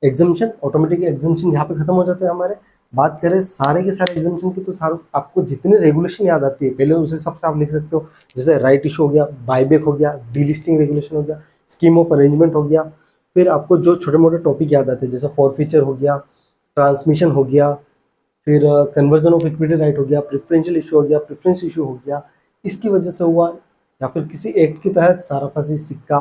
exemption. Automatic exemption यहाँ पे खत्म हो जाते हैं हमारे। बात करें सारे के सारे एग्जामिशन की, तो सारे आपको जितने रेगुलेशन याद आती है पहले उसे सबसे आप लिख सकते हो। जैसे राइट इशू हो गया, बायबैक हो गया, डीलिस्टिंग रेगुलेशन हो गया, स्कीम ऑफ अरेंजमेंट हो गया। फिर आपको जो छोटे मोटे टॉपिक याद आते हैं जैसे फॉरफीचर हो गया, ट्रांसमिशन हो गया, फिर कन्वर्जन ऑफ इक्विटी राइट हो गया, प्रेफरेंशियल इशू हो गया, प्रेफरेंस इशू हो गया, इसकी वजह से हुआ, या फिर किसी एक्ट के तहत सारा फंसी सिक्का।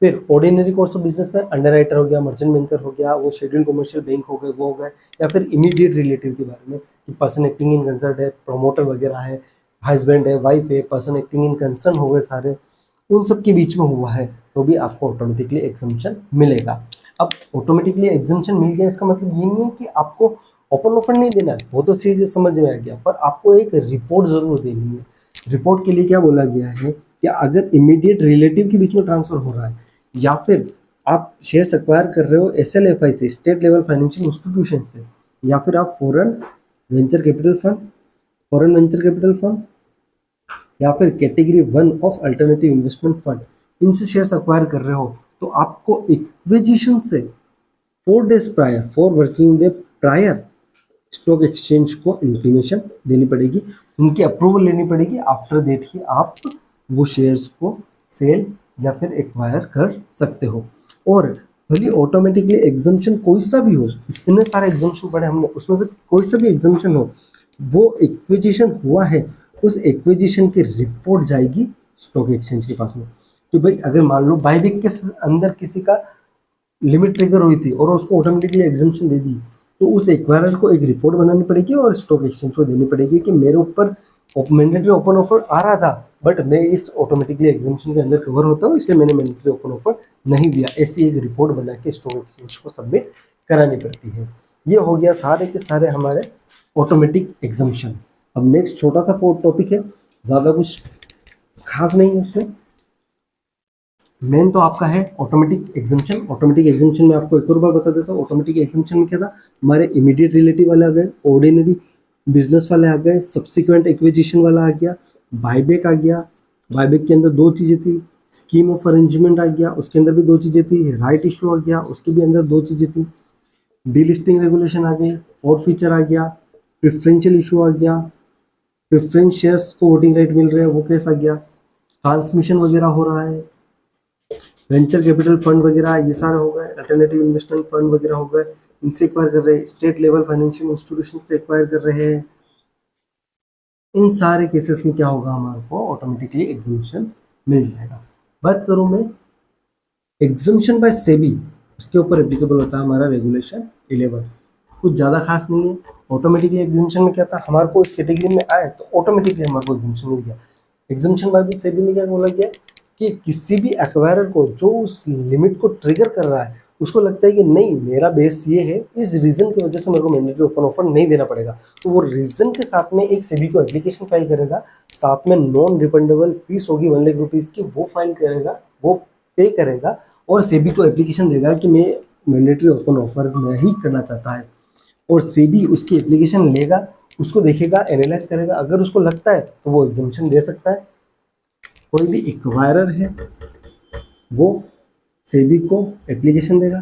फिर ऑर्डिनरी कोर्स ऑफ बिजनेस में अंडरराइटर हो गया, मर्चेंट बैंकर हो गया, वो शेड्यूल कमर्शियल बैंक हो गए, वो हो गए। या फिर इमीडिएट रिलेटिव के बारे में कि पर्सन एक्टिंग इन कंसर्न है, प्रोमोटर वगैरह है, हस्बैंड है, वाइफ है, पर्सन एक्टिंग इन कंसर्न हो गए सारे, उन सब के बीच में हुआ है तो भी आपको ऑटोमेटिकली एग्जामिशन मिलेगा। अब ऑटोमेटिकली एग्जामिशन मिल गया इसका मतलब ये नहीं है कि आपको ओपन ऑफर नहीं देना है, वो तो चीज़ समझ में आ गया, पर आपको एक रिपोर्ट ज़रूर देनी है। रिपोर्ट के लिए क्या बोला गया है कि अगर इमीडिएट रिलेटिव के बीच में ट्रांसफर हो रहा है, या फिर आप शेयर्स एक्वायर कर रहे हो SLFI से, स्टेट लेवल फाइनेंशियल इंस्टीट्यूशन से, या फिर आप फॉरेन वेंचर कैपिटल फंड या फिर category 1 of alternative investment fund, इनसे शेयर्स एक्वायर कर रहे हो, तो आपको एक्विजिशन से 4 days prior, 4 working day prior stock exchange को इंटीमेशन देनी पड़ेगी, उनकी अप्रूवल लेनी पड़ेगी। आफ्टर दैट ही आप वो शेयर्स को सेल या फिर एक्वायर कर सकते हो। और भले ऑटोमेटिकली एग्जामिशन कोई सा भी हो, इतने सारे एग्जामिशन पढ़े हमने, उसमें से कोई सा भी एग्जामिशन हो, वो एक्विजिशन हुआ है, उस एक्विजिशन की रिपोर्ट जाएगी स्टॉक एक्सचेंज के पास में। तो भाई अगर मान लो बाईबिक के अंदर किसी का लिमिट ट्रिगर हुई थी और उसको ऑटोमेटिकली एग्जामिशन दे दी, तो उस एक्वायरर को एक रिपोर्ट बनानी पड़ेगी और स्टॉक एक्सचेंज को देनी पड़ेगी कि मेरे ऊपर मैंडेटरी ओपन ऑफर आ रहा था, बट मैं इस ऑटोमेटिकली एग्जामिशन के अंदर कवर होता हूँ, इसलिए मैंने मैंडेटरी ओपन ऑफर नहीं दिया। ऐसी एक रिपोर्ट बना के स्टॉक एक्सचेंज को सबमिट करानी पड़ती है। ये हो गया सारे के सारे हमारे ऑटोमेटिक एग्जामिशन। अब नेक्स्ट छोटा सा टॉपिक है, ज़्यादा कुछ खास नहीं है उसमें। मेन तो आपका है ऑटोमेटिक एग्जामिशन। ऑटोमेटिक एग्जामिशन में आपको एक और बार बता देता हूँ, ऑटोमेटिक एग्जामिशन में क्या था, हमारे इमीडिएट रिलेटिव वाले आ गए, ऑर्डिनरी बिजनेस वाले आ गए, सब्सिक्वेंट एक्विजिशन वाला आ गया, बायबैक आ गया। बायबैक के अंदर दो चीज़ें थी, स्कीम ऑफ अरेंजमेंट आ गया, उसके अंदर भी दो चीज़ें थी, राइट इशू आ गया, उसके भी अंदर दो चीज़ें थी, डीलिस्टिंग रेगुलेशन आ गई, फॉर फीचर आ गया, प्रेफरेंशियल इशू आ गया, प्रेफरेंस शेयर्स को वोटिंग राइट मिल रहे हैं वो केस आ गया, ट्रांसमिशन वगैरह हो रहा है, वेंचर कैपिटल फंड वगैरह ये सारे हो गए, अल्टरनेटिव इन्वेस्टमेंट फंड वगैरह हो गए, इनसे एक्वायर कर रहे हैं, स्टेट लेवल फाइनेंशियल इंस्टीट्यूशन से एक्वायर कर रहे हैं। इन सारे केसेस में क्या होगा, हमारे को ऑटोमेटिकली एग्जामिशन मिल जाएगा। बात करूं मैं एग्जामिशन बाय सेबी, उसके ऊपर एप्लीकेबल होता है हमारा रेगुलेशन 11। कुछ ज़्यादा खास नहीं है। ऑटोमेटिकली एग्जामिशन में क्या था, हमारे को इस कैटेगरी में आए तो ऑटोमेटिकली हमारे को एग्जामिशन मिल गया। एग्जामिशन बाय सेबी में क्या बोला गया कि किसी भी एक्वायरर को जो उस लिमिट को ट्रिगर कर रहा है, उसको लगता है कि नहीं मेरा बेस ये है, इस रीज़न की वजह से मेरे को मैंडेटरी ओपन ऑफर नहीं देना पड़ेगा, तो वो रीज़न के साथ में एक सेबी को एप्लीकेशन फाइल करेगा, साथ में नॉन रिफंडेबल फीस होगी 1 लाख रुपीज़ की, वो फाइल करेगा, वो पे करेगा और सेबी को एप्लीकेशन देगा कि मैं मैंडेटरी ओपन ऑफर नहीं करना चाहता है। और सेबी उसकी एप्लीकेशन लेगा, उसको देखेगा, एनालाइज करेगा, अगर उसको लगता है तो वो एग्जामिशन दे सकता है। कोई भी एक्वायरर है वो सेबी को एप्लीकेशन देगा,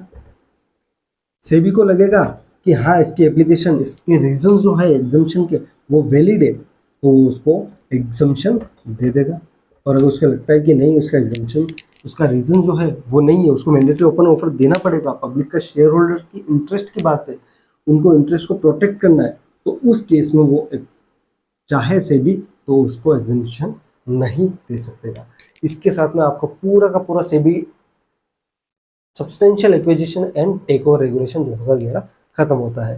सेबी को लगेगा कि हाँ इसकी एप्लीकेशन, इसके रीजन जो है एग्जामिशन के वो वैलिड है, तो वो उसको एग्जामिशन दे देगा। और अगर उसको लगता है कि नहीं उसका एग्जामिशन, उसका रीजन जो है वो नहीं है, उसको मैंडेटरी ओपन ऑफर देना पड़ेगा, पब्लिक का शेयर होल्डर की इंटरेस्ट की बात है, उनको इंटरेस्ट को प्रोटेक्ट करना है, तो उस केस में वो चाहे सेबी तो उसको एग्जामिशन नहीं दे सकेगा। इसके साथ में आपका पूरा का पूरा SEBI substantial acquisition and take over regulation 2011 खत्म होता है।